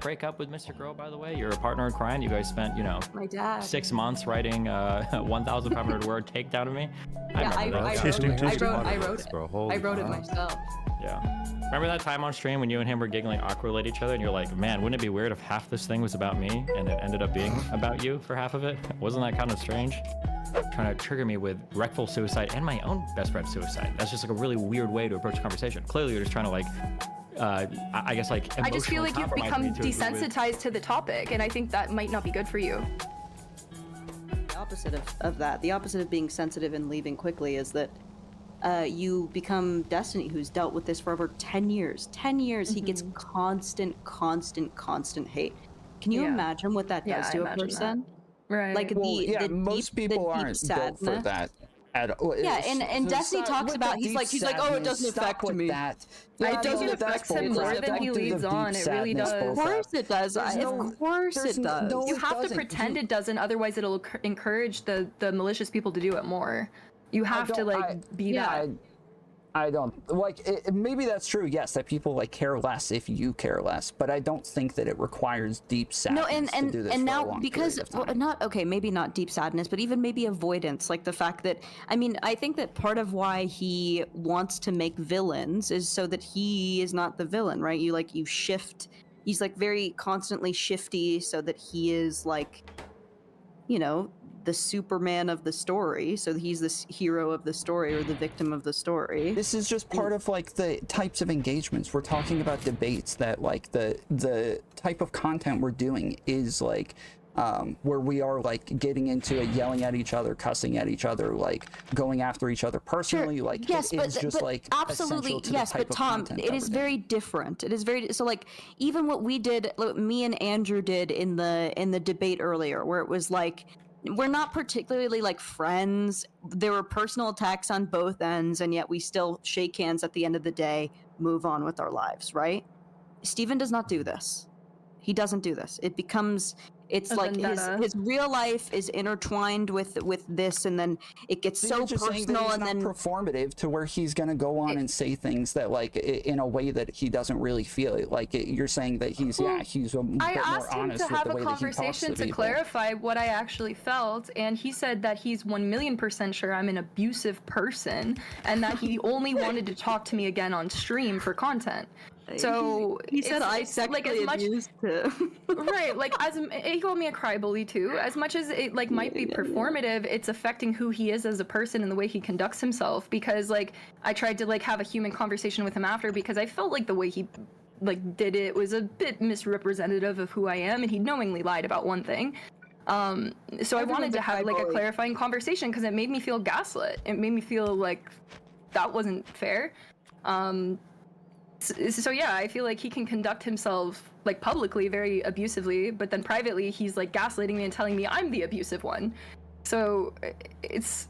break up with Mr. Girl, by the way? You're a partner in crime. You guys spent, you know, My dad. 6 months writing 1,500 word takedown of me. Yeah, I wrote it myself. Yeah. Remember that time on stream when you and him were giggling awkwardly at each other, and you're like, man, wouldn't it be weird if half this thing was about me and it ended up being about you for half of it? Wasn't that kind of strange? Trying to trigger me with rectal suicide and my own best friend's suicide. That's just like a really weird way to approach a conversation. Clearly, you're just trying to like, I guess like I just feel like you've become desensitized to the topic, and I think that might not be good for you. The opposite of that, the opposite of being sensitive and leaving quickly is that you become Destiny, who's dealt with this for over 10 years. 10 years, he gets constant hate. Can you imagine what that does to a person? Right. Like most people aren't built for that at all. Yeah, and Destiny talks about he's like, oh, it doesn't affect me. It doesn't affect him more than he leads on. It really does. Of course it does. Of course it does. You have to pretend it doesn't, otherwise it'll encourage the malicious people to do it more. You have to like be that. I don't like maybe that's true, yes, that people like care less if you care less, but I don't think that it requires deep sadness to do this and for now a long because period of time. not okay, maybe not deep sadness, but even maybe avoidance, like the fact that I think that part of why he wants to make villains is so that he is not the villain, right? You shift, he's like very constantly shifty so that he is like, you know, the Superman of the story, so he's this hero of the story or the victim of the story. This is just part of like the types of engagements. We're talking about debates that like the type of content we're doing is like where we are like getting into it, yelling at each other, cussing at each other, like going after each other personally. Sure. Like yes, it's just but like absolutely yes, but Tom, it is very different. It is very so like even what we did, what me and Andrew did in the debate earlier, where it was like, we're not particularly like friends. There were personal attacks on both ends, and yet we still shake hands at the end of the day, move on with our lives, right? Steven does not do this. He doesn't do this. It becomes, it's like his real life is intertwined with this, and then it gets so personal, and then performative to where he's gonna go on and say things that like in a way that he doesn't really feel it. Like you're saying that he's a bit more honest with the way that he talks to people. I asked him to have a conversation to clarify what I actually felt, and he said that he's 1,000,000% sure I'm an abusive person, and that he only wanted to talk to me again on stream for content. So he said I sexually abused him. Right, like he called me a crybaby too. As much as it like might be performative, it's affecting who he is as a person and the way he conducts himself. Because like I tried to like have a human conversation with him after, because I felt like the way he like did it was a bit misrepresentative of who I am, and he knowingly lied about one thing. So I wanted to have like a clarifying conversation, because it made me feel gaslit. It made me feel like that wasn't fair. So yeah, I feel like he can conduct himself like publicly very abusively, but then privately he's like gaslighting me and telling me I'm the abusive one. So it's,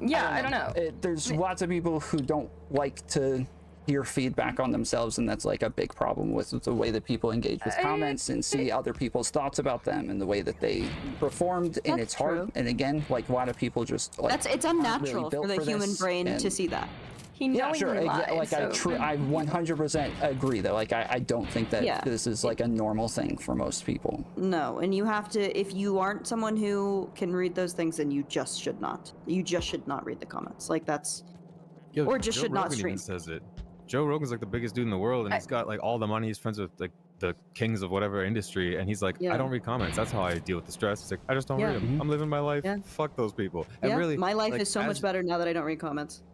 yeah, I don't know. There's lots of people who don't like to hear feedback on themselves, and that's like a big problem with the way that people engage with comments and see other people's thoughts about them and the way that they performed. And it's hard. And again, like a lot of people just like it's unnatural really for the human brain to see that. He knowingly lied, like so. I 100% agree that like I don't think that this is like a normal thing for most people. No, and you have to, if you aren't someone who can read those things, then you just should not. You just should not read the comments. Like that's, or just should not stream. Says it. Joe Rogan's like the biggest dude in the world, and he's got like all the money. He's friends with like the kings of whatever industry, and he's like, I don't read comments. That's how I deal with the stress. It's like I just don't read them. I'm living my life. Fuck those people. And really, my life like, is so much better now that I don't read comments.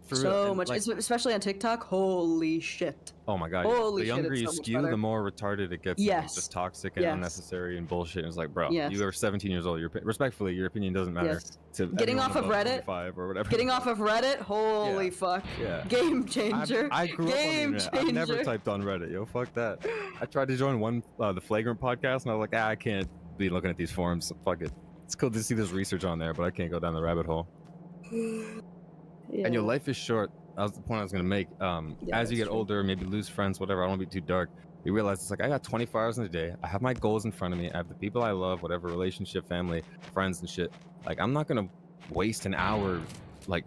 So much, like, especially on TikTok. Holy shit! Oh my god! Holy the younger shit, you skew, the more retarded it gets. Yes. It's just toxic and unnecessary and bullshit. And it's like, bro, you are 17 years old. Respectfully, your opinion doesn't matter. To getting off of Reddit or whatever. Getting off of Reddit. Holy fuck! Yeah. Game changer. I grew up on the internet. I've never typed on Reddit. Yo, fuck that. I tried to join the Flagrant podcast, and I was like, I can't be looking at these forums. Fuck it. It's cool to see this research on there, but I can't go down the rabbit hole. And your life is short. That was the point I was gonna make. As you get older, maybe lose friends, whatever. I don't want to be too dark. You realize it's like I got 24 hours in a day. I have my goals in front of me. I have the people I love, whatever relationship, family, friends, and shit. Like I'm not gonna waste an hour like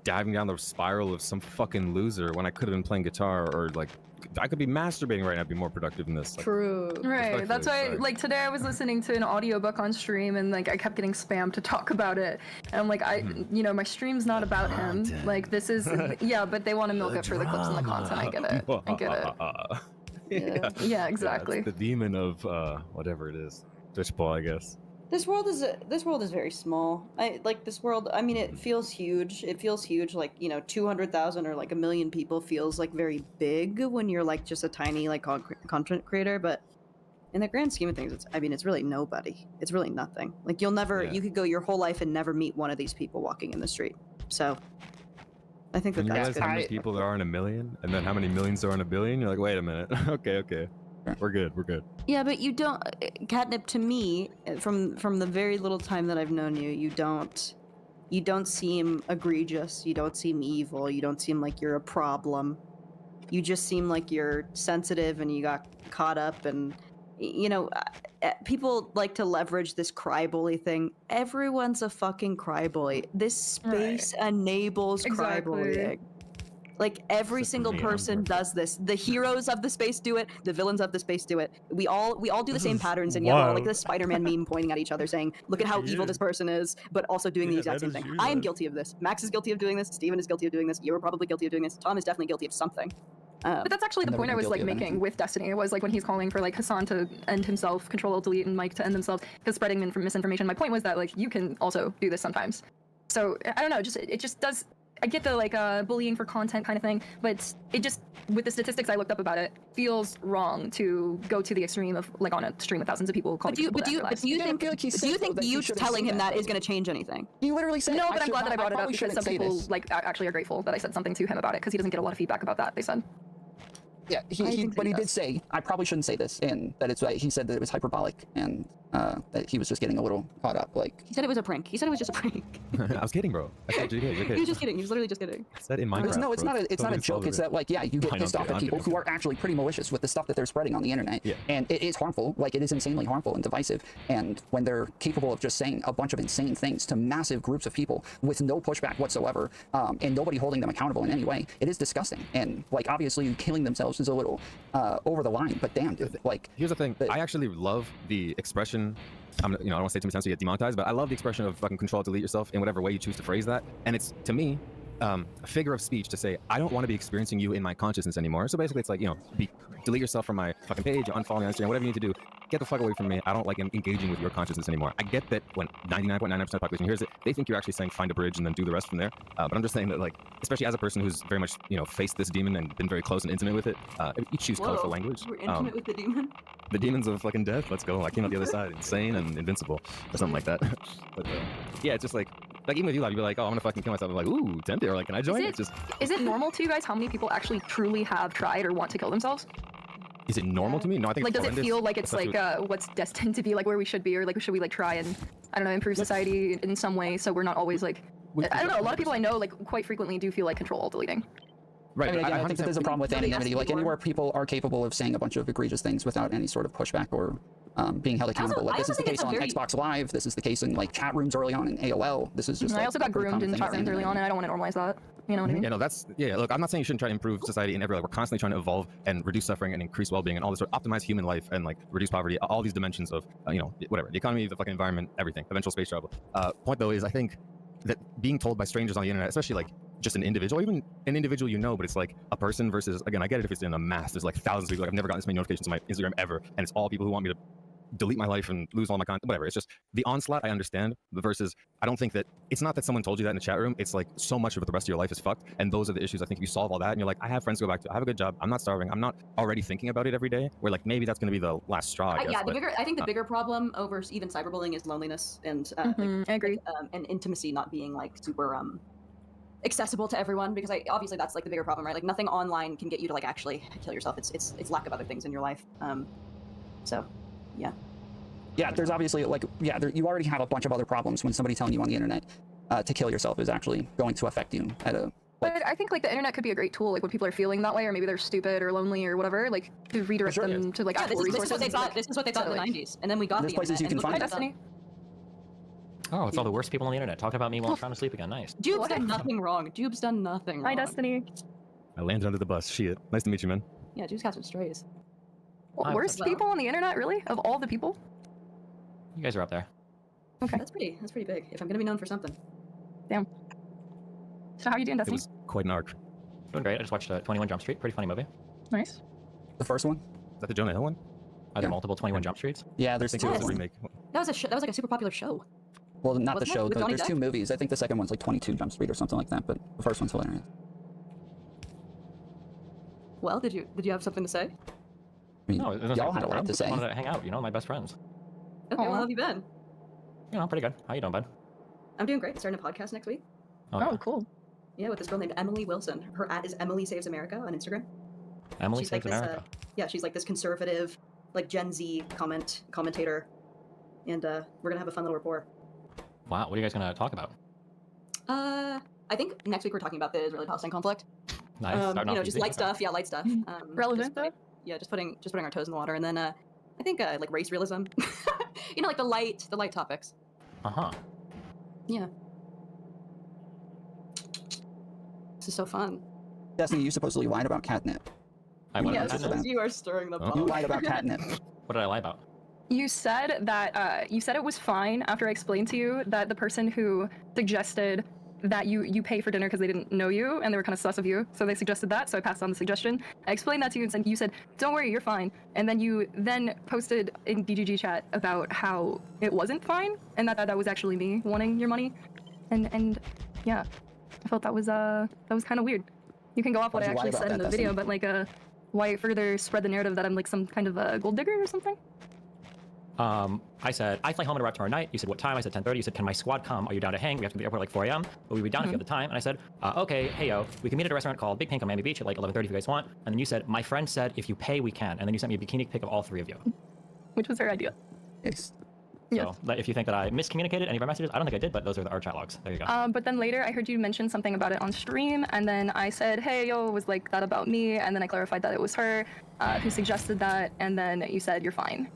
diving down the spiral of some fucking loser when I could have been playing guitar or like I could be masturbating right now, be more productive than this. Like, True. Right. That's why, Respectfully, like today, I was listening to an audiobook on stream, and like I kept getting spammed to talk about it. And I'm like, you know, my stream's not about him. Content. Like this is, yeah, but they want to milk it for the clips and the content. I get it. I get it. Yeah, exactly. it's the demon of whatever it is. Fishbowl, I guess. This world is very small. This world. I mean, it feels huge. It feels huge. Like, you know, 200,000 or like 1 million people feels like very big when you're like just a tiny like content creator. But in the grand scheme of things, it's really nobody. It's really nothing. Like you could go your whole life and never meet one of these people walking in the street. So I think When you that's realize how many people there are in a million, and then how many millions there are in a billion, you're like, wait a minute. okay. We're good. Yeah, but you don't, Catnip. To me, from the very little time that I've known you, you don't seem egregious. You don't seem evil. You don't seem like you're a problem. You just seem like you're sensitive, and you got caught up. And you know, people like to leverage this cryboy thing. Everyone's a fucking cryboy. This space enables cryboying. Like every single person does this. The heroes of the space do it. The villains of the space do it. We all do the same patterns, and yet we're all like the Spider-Man meme pointing at each other, saying, "Look at how evil this person is," but also doing the exact same thing. I am guilty of this. Max is guilty of doing this. Steven is guilty of doing this. You were probably guilty of doing this. Tom is definitely guilty of something. But that's actually the point I was like making with Destiny. It was like when he's calling for like Hassan to end himself, Control Alt Delete, and Mike to end themselves because spreading misinformation. My point was that like you can also do this sometimes. So I don't know. It just does. I get the like bullying for content kind of thing, but it just, with the statistics I looked up about it, feels wrong to go to the extreme of like on a stream with thousands of people calling people. Do you think you telling him that is going to change anything? He literally said, no, but I'm glad that I brought it up because some people like actually are grateful that I said something to him about it because he doesn't get a lot of feedback about that. They said. Yeah, but he did say, I probably shouldn't say this, and that it's he said that it was hyperbolic, and that he was just getting a little caught up. Like he said it was a prank. He said it was just a prank. I was kidding, bro. I said, you're He was just kidding. He was literally just kidding. I said in Minecraft. No, it's not a joke. It's that like, yeah, you get pissed off at people who are actually pretty malicious with the stuff that they're spreading on the internet, and it is harmful. Like it is insanely harmful and divisive. And when they're capable of just saying a bunch of insane things to massive groups of people with no pushback whatsoever, and nobody holding them accountable in any way, it is disgusting. And like obviously killing themselves is a little over the line, but damn, dude. Like here's the thing. I actually love the expression. I don't want to say too many times so you get demonetized, but I love the expression of fucking Control Delete yourself in whatever way you choose to phrase that. And it's, to me, a figure of speech to say, I don't want to be experiencing you in my consciousness anymore. So basically it's like, delete yourself from my fucking page, unfollow me on Instagram, whatever you need to do. Get the fuck away from me. I don't like engaging with your consciousness anymore. I get that when 99.99% of the population hears it, they think you're actually saying find a bridge and then do the rest from there. But I'm just saying that, like, especially as a person who's very much, faced this demon and been very close and intimate with it, you choose colorful language. We're intimate with the demon. The demons of fucking death. Let's go. I came out the other side, insane and invincible, or something like that. But yeah, it's just like even with you, you'd be like, oh, I'm gonna fucking kill myself. I'm like, ooh, tempted. Or like, can I join? Is it normal to you guys how many people actually truly have tried or want to kill themselves? Is it normal to me? No, I think like, it's does it feel like it's like what's destined to be like where we should be, or like should we like try and I don't know, improve society in some way so we're not always like I don't know. A lot of people I know like quite frequently do feel like Control Alt Deleting. Right. I mean, I think that there's a problem with anonymity. Like anywhere people are capable of saying a bunch of egregious things without any sort of pushback or being held accountable. Like this is the case on Xbox Live. This is the case in like chat rooms early on in AOL. This is just. I also got groomed in chat rooms early on, and I don't want to normalize that. You know what I mean? Yeah, no, look, I'm not saying you shouldn't try to improve society in every way. We're constantly trying to evolve and reduce suffering and increase well-being and all this sort of optimize human life and like reduce poverty, all these dimensions of, whatever, the economy, the fucking environment, everything, eventual space travel. Point though is I think that being told by strangers on the internet, especially like just an individual, even an individual, but it's like a person versus, again, I get it if it's in a mass, there's like thousands of people, like I've never gotten this many notifications on my Instagram ever, and it's all people who want me to delete my life and lose all my content, whatever. It's just the onslaught, I understand, versus I don't think that, it's not that someone told you that in the chat room, it's like so much of the rest of your life is fucked, and those are the issues. I think if you solve all that and you're like, I have friends to go back to, I have a good job, I'm not starving, I'm not already thinking about it every day, where like maybe that's going to be the last straw, I guess. I think the bigger problem over even cyberbullying is loneliness and I agree. And intimacy not being like super accessible to everyone, because obviously that's like the bigger problem, right? Like nothing online can get you to like actually kill yourself. It's lack of other things in your life. So yeah. Yeah, there's obviously like, you already have a bunch of other problems when somebody telling you on the internet to kill yourself is actually going to affect you at a. But I think like the internet could be a great tool, like when people are feeling that way, or maybe they're stupid or lonely or whatever, like to redirect them to like actual resources. This is what they thought in the 90s, and then we got there's the places you can find Destiny. Oh, it's all the worst people on the internet. Talk about me while I'm trying to sleep again. Nice. Jube's done nothing wrong. Jube's done nothing wrong. Hi, Destiny. I landed under the bus. Shit. Nice to meet you, man. Yeah, Jews, cats, and strays. Worst people on the internet, really? Of all the people? You guys are up there. Okay. That's pretty big. If I'm gonna be known for something. Damn. So how are you doing, It Destiny? was quite an arc. Doing great. I just watched 21 Jump Street. Pretty funny movie. Nice. The first one? Is that the Jonah Hill one? Are there Yeah. multiple 21 Jump Streets? Yeah, I there's think two it of was a them. remake. That was that was like a super popular show. Well, not the Wasn't it? show. With Johnny There's two Depp? movies. I think the second one's like 22 Jump Street or something like that, but the first one's hilarious. Well, did you have something to say? I mean, No, it was y'all had a lot to say. Wanted to hang out. You know, my best friends. Okay, well, Aw. how have you been? You know, pretty good. How you doing, bud? I'm doing great. Starting a podcast next week. Oh, yeah. cool. Yeah, with this girl named Emily Wilson. Her @ is Emily Saves America on Instagram. Emily She's Saves like this, America. Yeah, she's like this conservative, like Gen Z commentator, and we're gonna have a fun little rapport. Wow, what are you guys gonna talk about? I think next week we're talking about the Israeli-Palestine conflict. Nice. Starting You know, off just easy. light Okay. stuff. Yeah, light stuff. Relevant just putting- stuff? Yeah, just putting our toes in the water, and then I think like race realism. You know, like the light topics. Uh-huh. Yeah. This is so fun. Destiny, you supposedly lied about catnip. I went Yes, on that. you are stirring the Oh. You pot. lied about catnip. What did I lie about? You said that you said it was fine after I explained to you that the person who suggested that you pay for dinner because they didn't know you and they were kind of sus of you, so they suggested that, so I passed on the suggestion. I explained that to you and you said, "Don't worry, you're fine." And then you posted in DGG chat about how it wasn't fine and that was actually me wanting your money, and yeah, I felt that was kind of weird. You can go off what I Why'd you lie actually about said in that, the video, Destiny? but like why further spread the narrative that I'm like some kind of a gold digger or something? I said, I fly home and arrive tomorrow night. You said, what time? I said, 10:30. You said, can my squad come? Are you down to hang? We have to be at the airport like 4 a.m. But we'd be down if you have the time. And I said, okay, hey, yo, we can meet at a restaurant called Big Pink on Miami Beach at like 11:30 if you guys want. And then you said, my friend said, if you pay, we can. And then you sent me a bikini pic of all three of you. Which was her idea. Yes. Yes. So like, if you think that I miscommunicated any of our messages, I don't think I did, but those are our chat logs. There you go. But then later I heard you mention something about it on stream, and then I said, hey, yo, was like that about me, and then I clarified that it was her who suggested that, and then you said you're fine.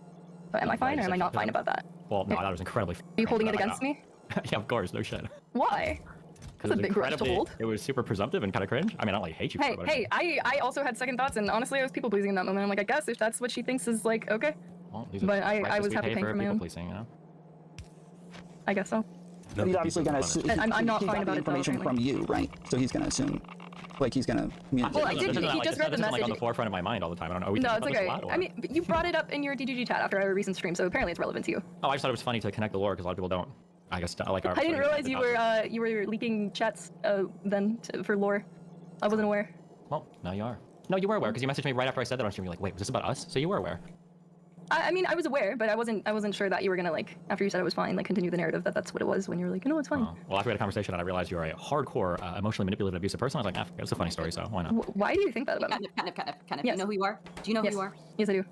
But am I fine, or am I not fine about that? Well, no, that was incredibly. Are you holding it against me? Yeah, of course, no shit. Why? That's a big grudge to hold. It was super presumptive and kind of cringe. I mean, I don't like hate you for Hey, it, but hey, I also had second thoughts, and honestly, I was people pleasing in that moment. I'm like, I guess if that's what she thinks is like, okay, well, these are but the I prices was we happy pay paying for my people own. Pleasing, you know? I guess so. But he's obviously gonna assume. I'm not he fine got about the it, though, information from you, right? So he's gonna assume, like he's gonna communicate. Well, I did- This isn't he like- just this read the isn't, like on the message. forefront of my mind all the time. I don't know. Are we No, talking it's about okay. this a lot, I or- mean, you brought it up in your DGG chat after our recent stream, so apparently it's relevant to you. Oh, I just thought it was funny to connect the lore because a lot of people don't. I guess like our. I didn't realize you were leaking chats for lore. I wasn't aware. Well, now you are. No, you were aware because you messaged me right after I said that on stream. You're like, wait, was this about us? So you were aware. I mean, I was aware, but I wasn't sure that you were gonna like after you said it was fine, like continue the narrative that that's what it was when you were like, no, it's fine. Oh. Well, after we had a conversation and I realized you are a hardcore, emotionally manipulative, abusive person, I was like, it's a funny story, so why not? Why do you think that about me? Catnip. Yes. You know who you are? Do you know who Yes. you are? Yes, I do.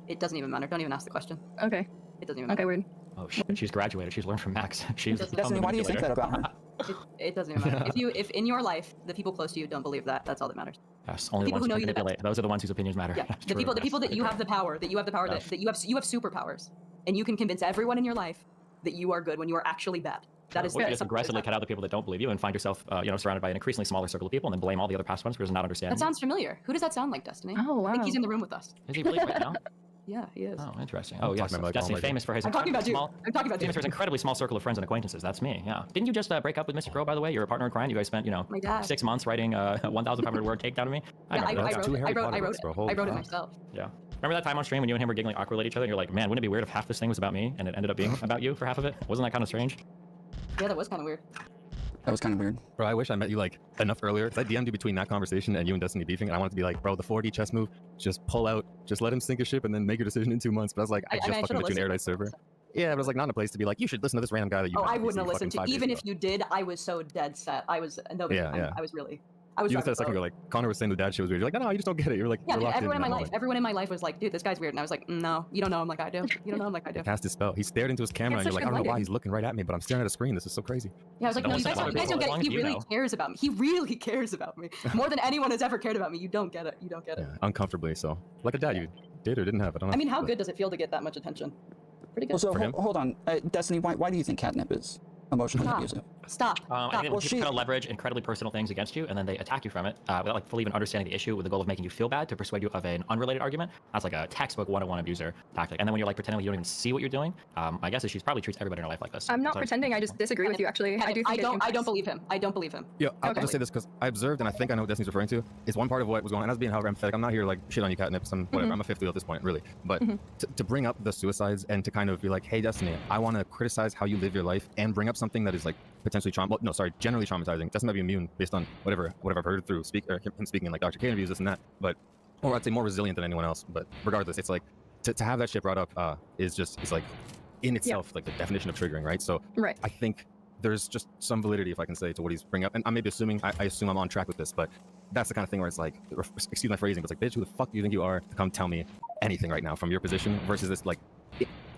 It doesn't even matter. Don't even ask the question. Okay. It doesn't even matter. Okay, weird. Oh shit, she's graduated. She's learned from Max. She's Destiny, become Destiny, the why do you think that manipulator. about her? It doesn't even matter. If in your life the people close to you don't believe that, that's all that matters. Yes, only the people ones who know who you the manipulate. Those are the ones whose opinions matter. Yeah, the True, people yes, that you have the power, that you have Yes. that you have superpowers, and you can convince everyone in your life that you are good when you are actually bad. That is Well, you that just is aggressively cut out the people that don't believe you and find yourself, surrounded by an increasingly smaller circle of people, and then blame all the other past ones for not understanding. That sounds familiar. Who does that sound like, Destiny? Oh, wow. I think he's in the room with us. Is he really right now? Yeah, he is. Oh, interesting. I'm Oh, yes. talking about, like, Destiny, all my- famous for his I'm talking about you. small, I'm talking about you. famous for his incredibly small circle of friends and acquaintances. That's me. Yeah. Didn't you just break up with Mr. Crow, by the way? You're a partner in crime. You guys spent, My dad. 6 months writing a 1,500 word takedown of me. Yeah, remember that. That's two Harry Potter books, bro. Holy I wrote it fuck. myself. Yeah. Remember that time on stream when you and him were giggling awkwardly at each other? And you're like, man, wouldn't it be weird if half this thing was about me and it ended up being about you for half of it? Wasn't that kind of strange? Yeah, that was kind of weird. That was kind of weird. Bro, I wish I met you like enough earlier. Cause I DM'd you between that conversation and you and Destiny beefing, and I wanted to be like, bro, the 4D chess move, just pull out, just let him sink a ship and then make your decision in 2 months. But I was like, I just fucking met you in Airdice server. Yeah, but it was like not in a place to be like, you should listen to this random guy that you. Oh, met I in wouldn't DC have listened to. fucking 5 days Even ago. if you did, I was so dead set. I was no. Yeah. I was really. You driving just said a the second boat. ago, like Connor was saying the dad shit was weird. You're like, no, you just don't get it. You're like, Yeah, you're locked everyone in my that life, moment. everyone in my life was like, dude, this guy's weird, and I was like, no, you don't know him like I do. You don't know him like I do. Cast his spell. He stared into his camera, and such you're like, good I don't know why lighting. he's looking right at me, but I'm staring at a screen. This is so crazy. Yeah, I was like, So no, don't you guys say don't, that. you guys don't get As long it. as He you really know. cares about me. He really cares about me more than anyone has ever cared about me. You don't get it. You don't get it. Yeah, uncomfortably so. Like a dad, you did or didn't have. I don't know. I mean, how but- good does it feel to get that much attention? Pretty good. Also, For him? hold on, Destiny. Why do you think catnip is emotionally Ah. abusive? Stop. I Stop. think Well, people kind of leverage incredibly personal things against you, and then they attack you from it without like fully even understanding the issue, with the goal of making you feel bad to persuade you of an unrelated argument. That's like a textbook 101 abuser tactic. And then when you're like pretending like you don't even see what you're doing, my guess is she probably treats everybody in her life like this. I'm not So- pretending. I just disagree with you. Actually, I do. Think I don't believe him. I don't believe him. Yeah, I'll Okay. just say this because I observed, and I think I know what Destiny's referring to, is one part of what was going on. And I was being however empathetic. I'm not here like shit on you, Catnip. Whatever. I'm a fifth wheel at this point, really. But to bring up the suicides and to kind of be like, hey, Destiny, I want to criticize how you live your life and bring up something that is like potentially generally traumatizing. Destiny might be immune based on whatever I've heard through him speaking in like Dr. K interviews, this and that. But, or I'd say more resilient than anyone else. But regardless, it's like to have that shit brought up is just, it's like in itself like the definition of triggering, right? So Right. I think there's just some validity, if I can say, to what he's bringing up. And I may be assuming, I assume I'm on track with this, but that's the kind of thing where it's like, excuse my phrasing, but it's like, bitch, who the fuck do you think you are to come tell me anything right now from your position versus this, like,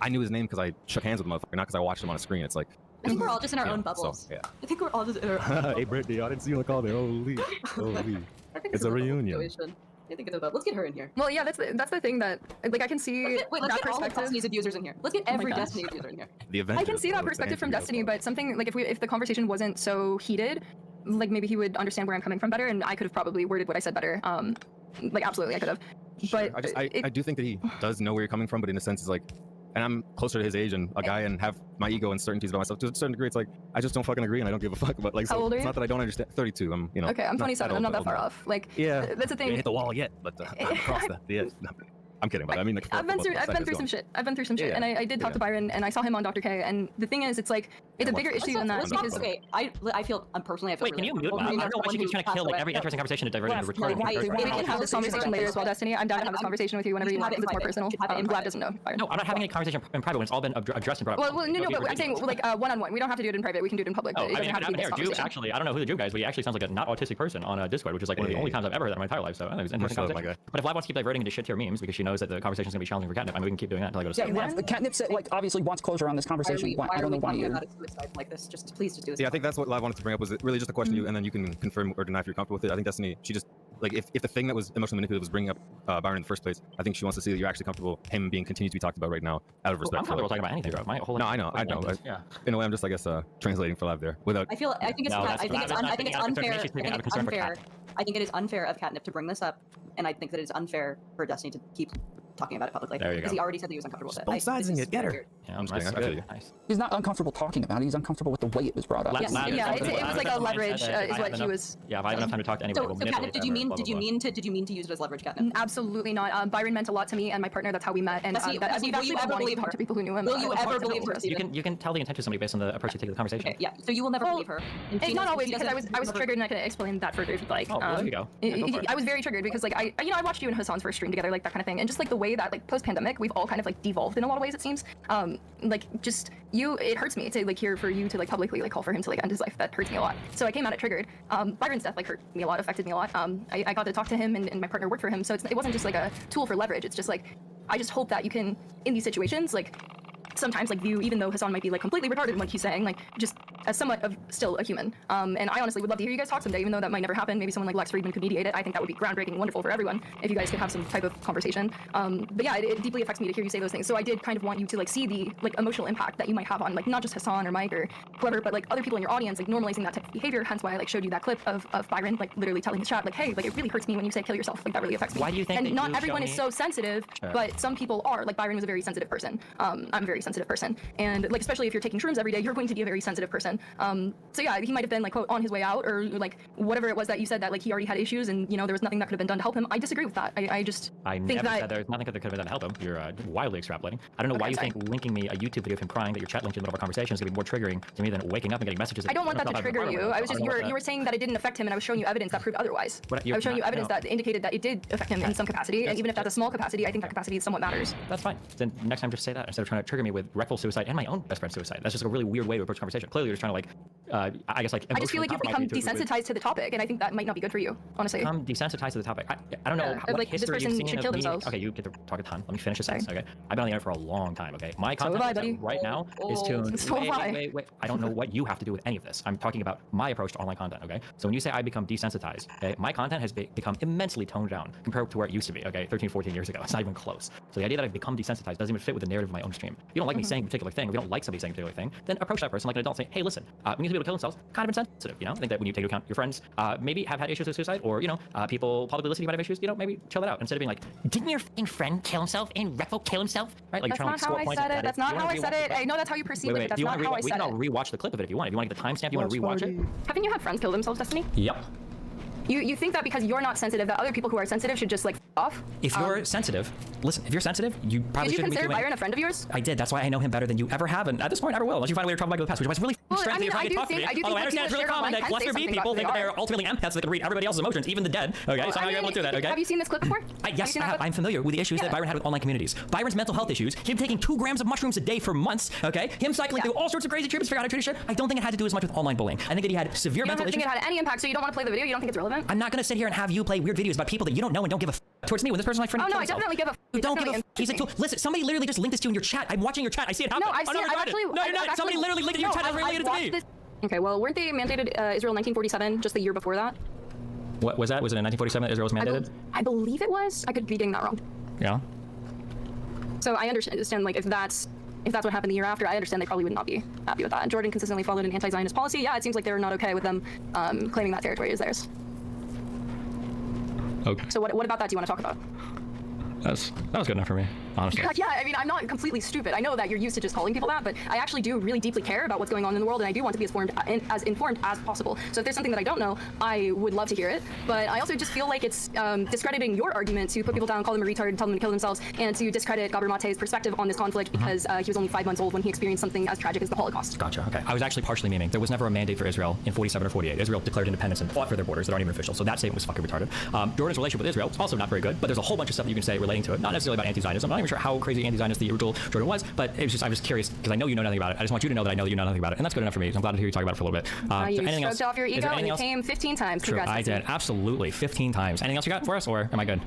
I knew his name because I shook hands with the motherfucker, not because I watched him on a screen. It's like, I think we're all just in our own so, bubbles. yeah. I think we're all just in our own Hey, Brittany, I didn't see you on the call there. Holy. I think It's a bubble reunion. situation. I think it's a bubble. Let's get her in here. Well, yeah, that's the thing that like I can see Let's that get all the perspective. Destiny's abusers in here. Let's get every gosh. Destiny abuser in here. The event. I can see that perspective from Destiny, but something like if the conversation wasn't so heated, like maybe he would understand where I'm coming from better, and I could have probably worded what I said better. Like absolutely, I could have. But I do think that he does know where you're coming from, but in a sense, it's like, and I'm closer to his age and a guy and have my ego and certainties about myself to a certain degree. It's like I just don't fucking agree and I don't give a fuck about like. How So old are it's you? not that I don't understand. 32. I'm okay, I'm 27. I'm not that old far now. off. Like Yeah, that's the I ain't thing. hit the wall yet, but I'm across that. Yeah, no, I'm kidding, but I mean, like, I've been through some shit. I've been through some shit, Yeah, and I did talk to Byron, and I saw him on Dr. K. And the thing is, it's like it's a bigger issue than that because Okay, I feel personally I feel. Wait, can really you mute? I uncomfortable don't know why she being keeps trying to someone kill who like every passed interesting away. conversation to divert it into recording. Why- we can have this conversation later as well, Destiny. I'm down to have this conversation with you whenever you want, because it's more personal. Glad doesn't know. Byron. No, I'm not having any conversation in private when it's all been addressed and brought up. Well, no, but I'm saying like one-on-one. We don't have to do it in private. We can do it in public. Oh, But it I doesn't mean, have to be this Drew conversation. actually, I don't know who the Drew guy is, but he actually sounds like a not autistic person on Discord, which is like one of the only times I've ever heard that in my entire life. So I think it's an interesting Much love, my conversation. But if Live wants to keep diverting into shit tier memes because she knows that the conversation is going to be challenging for Catnip, I mean, we can keep doing that until I go to sleep. Yeah, Catnip said, like, obviously wants closure on this conversation. I don't know why talking you. about a suicide like this? Just please just do this. Yeah, I think that's what Live wanted to bring up, was really just a question to you, and then you can confirm or deny if you're comfortable with it. I think Destiny, she just, like, if the thing that was emotionally manipulative was bringing up Byron in the first place, I think she wants to see that you're actually comfortable him being continued to be talked about right now out of I'm respect. comfortable talking about anything, bro. My whole No, I know. Yeah. In a way, I'm just, I guess, translating for Live there without. I think it's No, I think that's it's not I think it's speaking out of unfair. concern. She's speaking out of concern for Cat. I think it is unfair of Catnip to bring this up, and I think that it is unfair for Destiny to keep talking about it publicly. There you Because go. he already said that he was uncomfortable with it. both sides in it. Get her. weird. Yeah, I'm just nice, kidding. I feel good, you. nice. He's not uncomfortable talking about it. He's uncomfortable with the way it was brought up. Yes. Lab Yeah, is it was something- like a Lab leverage, mindset that is if I what have he enough- was. Yeah, if I have enough time to talk to anybody, So, we'll Catnip, manipulate did you them, mean blah, did you blah, blah. mean to use it as leverage, Catnip? Absolutely not. Byron meant a lot to me and my partner. That's how we met. And Bessie, that, Bessie, we've will actually you been ever wanting believe to talk her? to people who knew him. Will you ever believe her? You can tell the intent of somebody based on the approach you take to the conversation. Okay, yeah. So you will never believe her. And she Not doesn't- always, she because doesn't- I was triggered, and I can explain that further if you'd like. Oh, well, there you go. Yeah, go for it. I was very triggered because like I watched you and Hassan's first stream together, like that kind of thing, and just like the way that like post-pandemic we've all kind of like devolved in a lot of ways, it seems. Like just it hurts me to like hear for you to like publicly like call for him to like end his life. That hurts me a lot. So I came at it triggered. Byron's death like hurt me a lot, affected me a lot. I got to talk to him and my partner worked for him, so it wasn't just like a tool for leverage. It's just like I just hope that you can in these situations like sometimes like view, even though Hassan might be like completely retarded in what he's saying, like just as somewhat of still a human. And I honestly would love to hear you guys talk someday, even though that might never happen. Maybe someone like Lex Friedman could mediate it. I think that would be groundbreaking and wonderful for everyone if you guys could have some type of conversation. But yeah, it deeply affects me to hear you say those things. So I did kind of want you to like see the like emotional impact that you might have on like not just Hassan or Mike or whoever, but like other people in your audience, like normalizing that type of behavior. Hence why I like showed you that clip of Byron like literally telling his chat like, hey, like it really hurts me when you say kill yourself. Like that really affects me. Why do you think And that not you everyone show is me- so sensitive, Sure. but some people are. Like Byron was a very sensitive person. I'm a very sensitive person, and like especially if you're taking shrooms every day, you're going to be a very sensitive person. So yeah, he might have been like quote on his way out, or like whatever it was that you said that like he already had issues, and you know there was nothing that could have been done to help him. I disagree with that. I just I think never that said there's nothing that could have been done to help him. You're wildly extrapolating. I don't know why Okay, you sorry. think linking me a YouTube video of him crying that your chat linked in the middle of a conversation is going to be more triggering to me than waking up and getting messages. I don't want that to myself out of trigger the you. apartment. I was just don't know you were saying that it didn't affect him, and I was showing you evidence that proved otherwise. But I was showing you you're not- evidence no. that indicated that it did affect him in some capacity, and even if that's a small capacity, I think that capacity somewhat matters. That's fine. Then next time just say that instead of trying to trigger me with rectal suicide and my own best friend's suicide. That's just a really weird way to approach conversation. Clearly, you're just trying to like, I guess like. I just feel like you've become emotionally compromise me desensitized to the topic, and I think that might not be good for you, honestly. Become desensitized to the topic. I don't know Yeah, what like, this history you've person seen should of kill me. themselves. Okay, you get to talk a ton. Let me finish this Sorry. sentence. Okay, I've been on the internet for a long time. Okay, my So have I, content buddy. right now is tuned. So have I. Wait. I don't know what you have to do with any of this. I'm talking about my approach to online content. Okay, so when you say I become desensitized, okay, my content has become immensely toned down compared to where it used to be. Okay, 13, 14 years ago. It's not even close. So the idea that I've become desensitized doesn't even fit with the narrative of my own stream. If you don't like me saying a particular thing, if you don't like somebody saying a particular thing, then approach that person like an adult, saying, hey, listen. listen, when you see people kill themselves, kind of insensitive, you know? I think that when you take into account your friends, maybe have had issues with suicide, or, you know, people publicly listening might have issues, you know, maybe chill that out instead of being like, didn't your fucking friend kill himself and Recco kill himself? Right? Like, That's you're trying not to how score I points said at it. That's not how I said it. I know that's how you perceive it, but that's not how I we said can all it. rewatch the clip of it if you want. If you want to get the timestamp, you want to rewatch it? Haven't you had friends kill themselves, Destiny? Yep. You think that because you're not sensitive, that other people who are sensitive should just like off? If you're sensitive, listen, if you're sensitive, you probably Did you shouldn't be consider doing... Byron a friend of yours? I did. That's why I know him better than you ever have, and at this point, ever will. Unless you find a way to travel back to the past, which was really Well, strange I mean, that I you're do trying to think talk to me. that Although I understand it's really common that cluster B people think that they're ultimately empaths that can read everybody else's emotions, even the dead. Okay, Well, so how are you able to do that? Okay. Have you seen this clip before? Yes, I have. I'm familiar with the issues that Byron had with online communities. Byron's mental health issues, him taking 2 grams of mushrooms a day for months, okay? Him cycling through all sorts of crazy treatments to figure out how to treat his shit. I don't think it had to do as much with online bullying. I think that he had severe You don't mental think issues. it had any impact, so you don't want to play the video? You don't think it's relevant? I'm not going to sit here and have you play weird videos about people that you don't know and don't give a towards me when this person's my friend. Oh no, I definitely give a. You don't give a. He's a tool. Listen, somebody literally just linked this to you in your chat. I'm watching your chat. I see it happen. No, I've seen. I've actually. No, you're not. Somebody literally linked it in your chat and related it to me. Okay, well, weren't they mandated Israel 1947 just the year before that? What was that? Was it in 1947 that Israel was mandated? I believe it was. I could be getting that wrong. Yeah. So I understand, like, if that's what happened the year after, I understand they probably would not be happy with that. And Jordan consistently followed an anti-Zionist policy. Yeah, it seems like they're not okay with them claiming that territory is theirs. Okay. So what about that do you want to talk about? That was good enough for me, honestly. Yeah, I mean, I'm not completely stupid. I know that you're used to just calling people that, but I actually do really deeply care about what's going on in the world, and I do want to be as informed as possible. So if there's something that I don't know, I would love to hear it. But I also just feel like it's discrediting your argument to put people down, call them a retard, and tell them to kill themselves, and to discredit Gabor Mate's perspective on this conflict because he was only 5 months old when he experienced something as tragic as the Holocaust. Gotcha. Okay. I was actually partially memeing. There was never a mandate for Israel in 47 or 48. Israel declared independence and fought for their borders that aren't even official. So that statement was fucking retarded. Jordan's relationship with Israel is also not very good, but there's a whole bunch of stuff that you can say relating to it. Not necessarily about anti-Zionism. I'm not even sure how crazy anti-Zionist the original Jordan was, but it was just, I'm just curious because I know you know nothing about it. I just want you to know that I know that you know nothing about it, and that's good enough for me. So I'm glad to hear you talk about it for a little bit. You stroked off your ego and you came 15 times. True, I did. Absolutely. 15 times. Anything else you got for us, or am I good?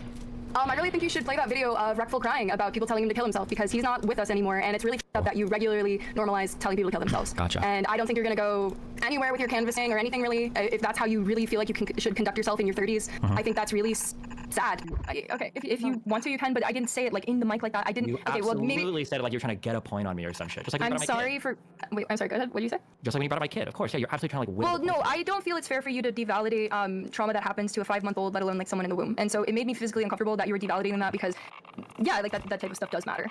I really think you should play that video of Reckful crying about people telling him to kill himself because he's not with us anymore, and it's really up that you regularly normalize telling people to kill themselves. Gotcha. And I don't think you're gonna go anywhere with your canvassing or anything really. If that's how you really feel like you should conduct yourself in your 30s, I think that's really sad. Okay, if you want to, you can, but I didn't say it like in the mic like that. I didn't. You okay, well maybe. absolutely said it like you're trying to get a point on me or some shit. Just like when you I'm brought up my sorry kid. for. Wait, I'm sorry. Go ahead. What did you say? Just like when you brought up my kid. Of course, yeah. You're absolutely trying to like. Well, no, I don't feel it's fair for you to devalidate trauma that happens to a 5-month-old, let alone like someone in the womb. And so it made me physically uncomfortable that you were devalidating that because, yeah, like that type of stuff does matter.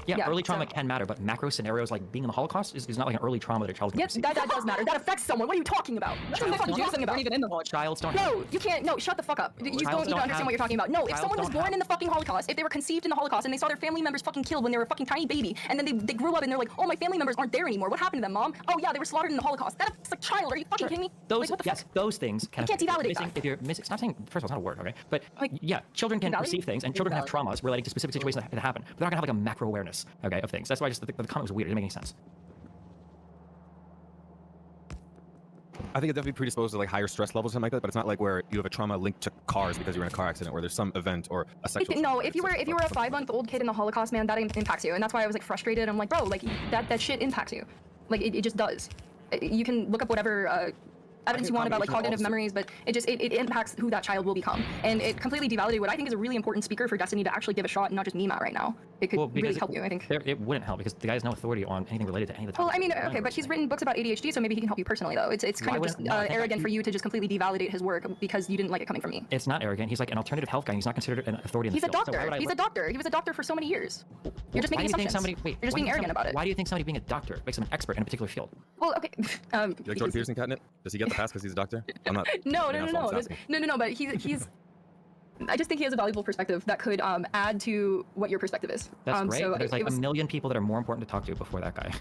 Yeah, early trauma can matter, but macro scenarios like being in the Holocaust is not like an early trauma that a child's going to Yes, that does matter. That affects someone. What are you talking about? What are you fucking talking about? Even in the Holocaust. Childs don't. No, you can't. No, shut the fuck up. You don't even understand what you're talking about. No, if someone was born in the fucking Holocaust, if they were conceived in the Holocaust and they saw their family members fucking killed when they were a fucking tiny baby, and then they grew up and they're like, oh, my family members aren't there anymore. What happened to them, mom? Oh yeah, they were slaughtered in the Holocaust. That's a child. Are you fucking kidding me? Those, like, what the yes, fuck? those things can. You can't devalidate that. If you're missing, stop saying. First of all, it's not a word, okay? But Like, yeah, children can invalidate? perceive things, and children can have traumas relating to specific situations that happen. But they're not gonna have like a macro awareness, okay, of things. That's why I just the comment was weird. It didn't make any sense. I think it definitely predisposed to like higher stress levels, something like that. But it's not like where you have a trauma linked to cars because you're in a car accident, where there's some event or a sexual. No, if you were a 5-month-old kid in the Holocaust, man, that impacts you, and that's why I was like frustrated. I'm like, bro, like that shit impacts you, like it just does. You can look up whatever evidence you want about like cognitive memories, but it impacts who that child will become, and it completely devalidated what I think is a really important speaker for Destiny to actually give a shot and not just meme at right now. It could really help you, I think. It wouldn't help because the guy has no authority on anything related to any of the. Well, I mean, okay, but he's written books about ADHD, so maybe he can help you personally, though. It's kind of just arrogant for you to just completely devalidate his work because you didn't like it coming from me. It's not arrogant. He's like an alternative health guy. He's not considered an authority in the He's a field. So why doctor. would I He's a doctor. He was a doctor for so many years. You're just making assumptions. You're just being arrogant about it. Why do you think somebody being a doctor makes them an expert in a particular field? Well, okay. You like Jordan Peterson catnip? Does he get the pass because he's a doctor? I'm not. No. But he's. I just think he has a valuable perspective that could add to what your perspective is. That's great. So There's like a million people that are more important to talk to before that guy.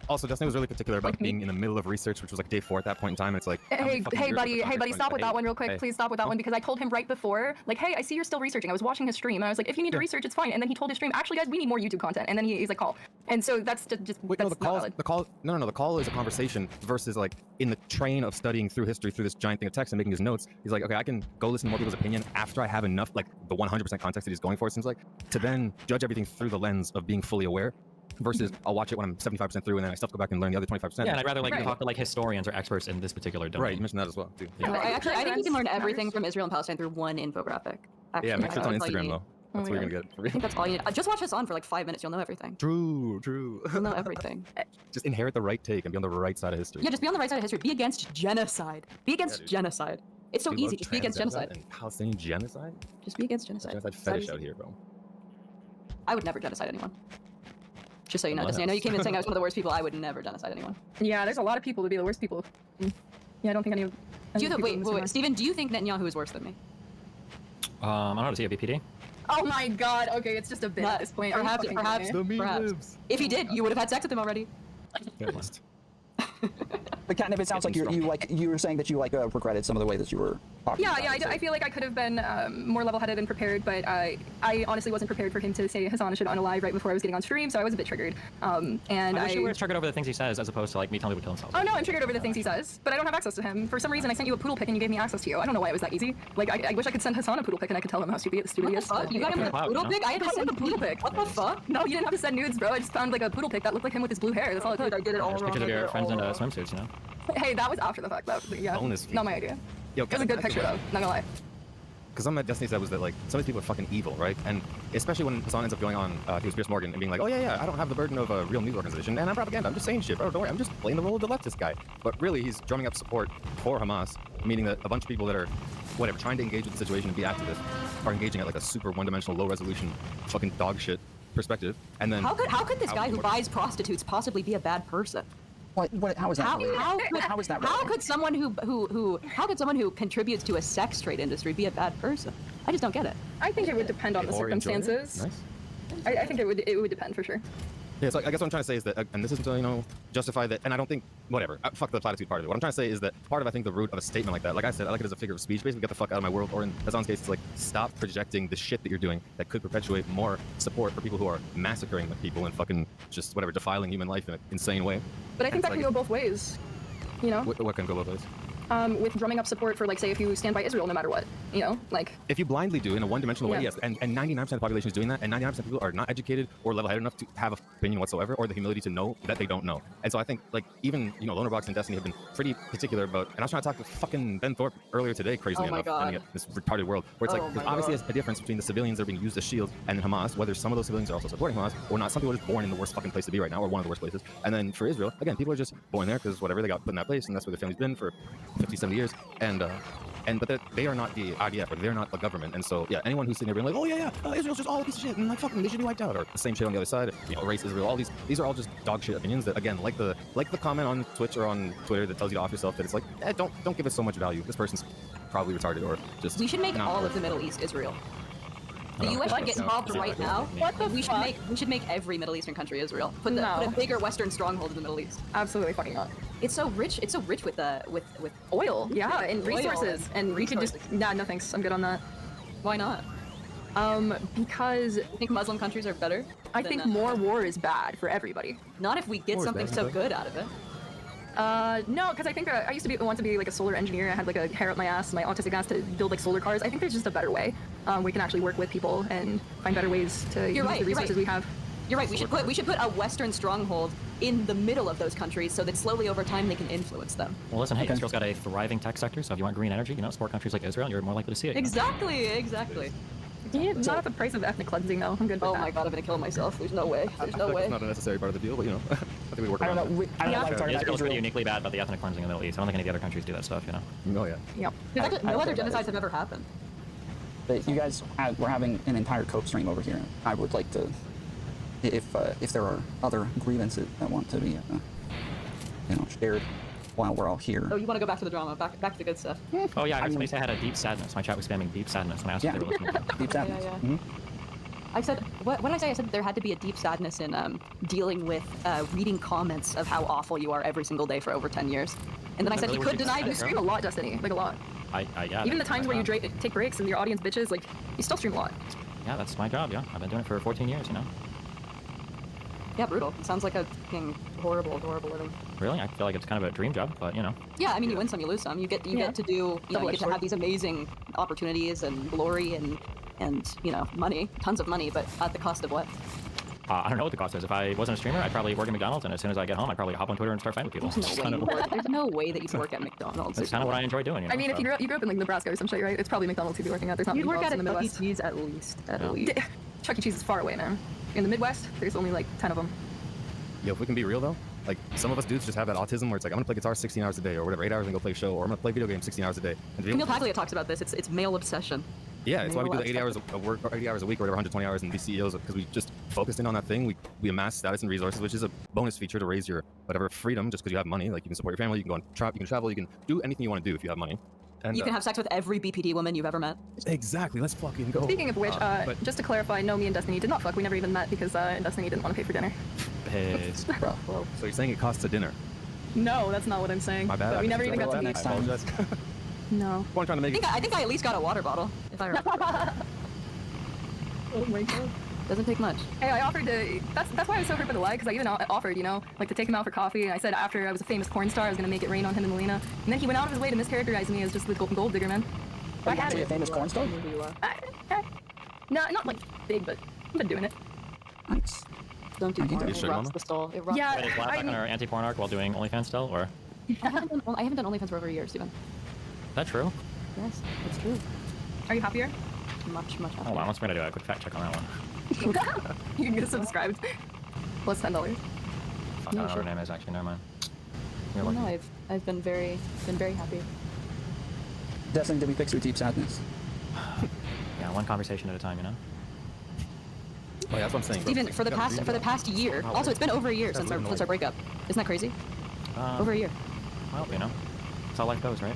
Also, Destiny was really particular about being in the middle of research, which was like day 4 at that point in time. It's like, hey buddy, stop with that one real quick. Hey. Please stop with that one because I told him right before, like, hey, I see you're still researching. I was watching his stream and I was like, if you need to research, it's fine. And then he told his stream, actually, guys, we need more YouTube content. And then he's like, call. And so that's just Wait, that's no, the call is a conversation versus like in the train of studying through history through this giant thing of text and making his notes. He's like, okay, I can go listen to more people's opinion after I have enough, like the 100% context that he's going for, it seems like, to then judge everything through the lens of being fully aware. Versus I'll watch it when I'm 75% through and then I still have to go back and learn the other 25%. Yeah, and I'd rather like talk to like historians or experts in this particular domain. Right, you mentioned that as well, too. Yeah. I think you can learn everything from Israel and Palestine through one infographic. Actually, Yeah, make sure it's on that's all you Instagram need. though. That's what you're gonna get for I think that's all you need. Just watch Hassan for like 5 minutes. You'll know everything. True. You'll know everything. Just inherit the right take and be on the right side of history. Yeah, just be on the right side of history. Be against genocide. Be against dude. genocide. It's so We easy. love Just be against genocide. And Palestinian genocide? Just be against genocide. Genocide fetish out here, bro. I would never genocide anyone. Just so you know, Destiny. I know you came in saying I was one of the worst people. I would never genocide anyone. Yeah, there's a lot of people to be the worst people. Yeah, I don't think any of. Do you wait, Steven, do you think Netanyahu is worse than me? I don't know. Does he have BPD? Oh my god. Okay, it's just a bit at this point. Are you Perhaps, fucking perhaps, kidding me? perhaps. If he did, you would have had sex with him already. At least. But kind of, it sounds like you were saying that you regretted some of the way that you were talking. Yeah, about yeah. it, I feel like I could have been more level-headed and prepared, but I honestly wasn't prepared for him to say Hassan should unalive right before I was getting on stream, so I was a bit triggered. And I'm sure we're triggered over the things he says, as opposed to like me telling people to kill himself. Oh no, I'm triggered over the things he says, but I don't have access to him. For some reason, I sent you a poodle pic and you gave me access to you. I don't know why it was that easy. Like, I wish I could send Hassan a poodle pic and I could tell him how stupid he What the is. fuck? You got him with a poodle pic? I had to send a poodle pic. What the fuck? No, you didn't have to send nudes, bro. I just found like a poodle pic that looked like him with his blue hair. That's all it took. I did it all There's wrong. pictures of your friends in swimsuits, you know? Hey, that was after the fact. That was, yeah, Bonus not my idea. Yo, It was a good picture though, not gonna lie. Because something that Destiny said was that like some of these people are fucking evil, right? And especially when Hassan ends up going on to Piers Morgan and being like, oh yeah, I don't have the burden of a real news organization and I'm propaganda. I'm just saying shit, bro. Don't worry, I'm just playing the role of the leftist guy. But really, he's drumming up support for Hamas, meaning that a bunch of people that are whatever trying to engage with the situation and be activists are engaging at like a super one-dimensional, low-resolution, fucking dog shit perspective. And then How could this guy who buys prostitutes possibly be a bad person? How is that? How is that? How could someone who contributes to a sex trade industry be a bad person? I just don't get it. I think it would depend on the or enjoy it? circumstances. Nice. I think it would depend for sure. Yeah, so I guess what I'm trying to say is that, and this isn't to, justify that, and I don't think, whatever, fuck the platitude part of it. What I'm trying to say is that part of, I think, the root of a statement like that, like I said, I like it as a figure of speech, basically get the fuck out of my world, or in Hassan's case, it's like, stop projecting the shit that you're doing that could perpetuate more support for people who are massacring people and fucking just, whatever, defiling human life in an insane way. But I think that can go both ways, you know? What can go both ways? With drumming up support for, like, say, if you stand by Israel no matter what, you know? Like... If you blindly do in a one-dimensional way, Yeah. yes, and 99% of the population is doing that, and 99% of people are not educated or level-headed enough to have an opinion whatsoever, or the humility to know that they don't know. And so I think, like, even, Lonerbox and Destiny have been pretty particular about, and I was trying to talk to fucking Ben Thorpe earlier today, crazily Oh my enough, God. in this retarded world, where it's Oh like, my there's obviously God. a difference between the civilians that are being used as shields and Hamas, whether some of those civilians are also supporting Hamas or not. Some people are just born in the worst fucking place to be right now, or one of the worst places. And then for Israel, again, people are just born there because whatever, they got put in that place, and that's where their family's been for 50, 70 years. But they are not the IDF, or they're not the government. And so, yeah, anyone who's sitting there being like, oh yeah, Israel's just all a piece of shit, and like fucking they should be wiped out, or the same shit on the other side, erase Israel. All these are all just dog shit opinions that, again, like the comment on Twitch or on Twitter that tells you to off yourself, that it's like, don't give it so much value. This person's probably retarded, or just. We should make not all worth of the it. Middle East Israel. The No, U.S. should get no, involved no, right no, now. no, What the We should make every Middle Eastern country Israel. Put a bigger Western stronghold in the Middle East. Absolutely fucking not. It's so rich. It's so rich with Oil, yeah, and Oil resources. And we could just... Nah, no thanks. I'm good on that. Why not? Because You think Muslim countries are better? I than, think more war is bad for everybody. Not if we get War is something bad, so okay. good out of it. No, because I think I used to want to be like a solar engineer. I had like a hair up my ass, my autistic ass to build like solar cars. I think there's just a better way. We can actually work with people and find better ways to use right, the you're resources right. we have. You're right. We should put a Western stronghold in the middle of those countries so that slowly over time they can influence them. Well, listen, hey, Israel's got a thriving tech sector, so if you want green energy, support countries like Israel, you're more likely to see it. Exactly. Yeah, not at the price of ethnic cleansing though. I'm good with Oh that. my god, I'm gonna kill myself. There's no way. There's no I feel like way. it's not a necessary part of the deal, but I think we work I around don't know. it. I don't like talking about Israel's pretty Israel. uniquely bad about the ethnic cleansing in the Middle East. I don't think any of the other countries do that stuff, Oh yeah. Yep. No other genocides have ever happened. But you guys we're having an entire cope stream over here. I would like to, if there are other grievances that want to be, shared while we're all here. Oh, you want to go back to the drama? Back to the good stuff. Oh yeah, I was going to say I had a deep sadness. My chat was spamming deep sadness when I asked if they were listening. Deep sadness. Yeah. Mhm. I said, what did I say? I said there had to be a deep sadness in dealing with reading comments of how awful you are every single day for over 10 years. And then I said he really could was deny deep You this. stream a lot, Destiny. Like a lot. Yeah. Even the that's times my where you job. take breaks and your audience bitches, like, you still stream a lot. Yeah, that's my job, yeah. I've been doing it for 14 years, Yeah, brutal. It sounds like a fucking horrible living. Really? I feel like it's kind of a dream job, but Yeah, I mean, you win some, you lose some. You get to do, you get to have these amazing opportunities and glory and money, tons of money, but at the cost of what? I don't know what the cost is. If I wasn't a streamer, I'd probably work at McDonald's, and as soon as I get home, I'd probably hop on Twitter and start fighting with people. There's no way that you'd work at McDonald's. That's kind of what I enjoy doing. You know, I mean, if you grew up in like Nebraska or some shit, right? It's probably McDonald's you'd be working at. There's not You'd many work jobs at in a the Chuck E. Midwest. Cheese at least. Chuck E. Cheese is far away, man. In the Midwest, there's only like 10 of them. Yo, if we can be real though, like some of us dudes just have that autism where it's like I'm gonna play guitar 16 hours a day or whatever, 8 hours and go play a show, or I'm gonna play video games 16 hours a day. And Neil Paglia talks about this. It's male obsession. yeah, it's why we do male the 80 hours of work, or 80 hours a week, or whatever, 120 hours, and be CEOs because we just focused in on that thing. We amass status and resources, which is a bonus feature to raise your whatever freedom. Just because you have money, like you can support your family, you can go on you can travel, you can do anything you want to do if you have money. And, You can have sex with every BPD woman you've ever met. exactly. Let's fucking go. Speaking of which, but- just to clarify, no, me and Destiny did not fuck. We never even met because Destiny didn't want to pay for dinner. Piss. Whoa. So you're saying it costs a dinner? No, that's not what I'm saying. My bad. But we never even got to that meet. next time. I apologize. No. What I'm trying to make. I think I at least got a water bottle, if I remember. Oh my god. Doesn't take much. Hey, I offered to. That's why I was so hurt by the lie, because I even offered, you know, like to take him out for coffee. I said after I was a famous porn star, I was gonna make it rain on him and Melina. And then he went out of his way to mischaracterize me as just the gold digger, man. I had Actually, a it. famous porn star? No, not like big, but I've been doing it. Nice. Don't do Are you porn. It sure, rots Mama? the soul. It rots. Yeah. Wait, is Lab back on our anti-porn arc while doing OnlyFans still, or is I haven't done OnlyFans for over a year, Steven. that true? Yes, that's true. Are you happier? Much happier. Hold on, let's gonna do a quick fact check on that one. You can get subscribed. Plus $10. Fuck, I don't know what her name is actually. Never mind. You're Well, lucky. no, I've been very happy. Destiny, did we fix your deep sadness? Yeah, one conversation at a time, you know. Oh, yeah, that's what I'm saying. bro. Steven, for the You gotta past dream about it. year. How Also, it it's been over a year Gotta since live in the our light. breakup. Isn't that crazy? Over a year. Well, you know, that's how life goes, right?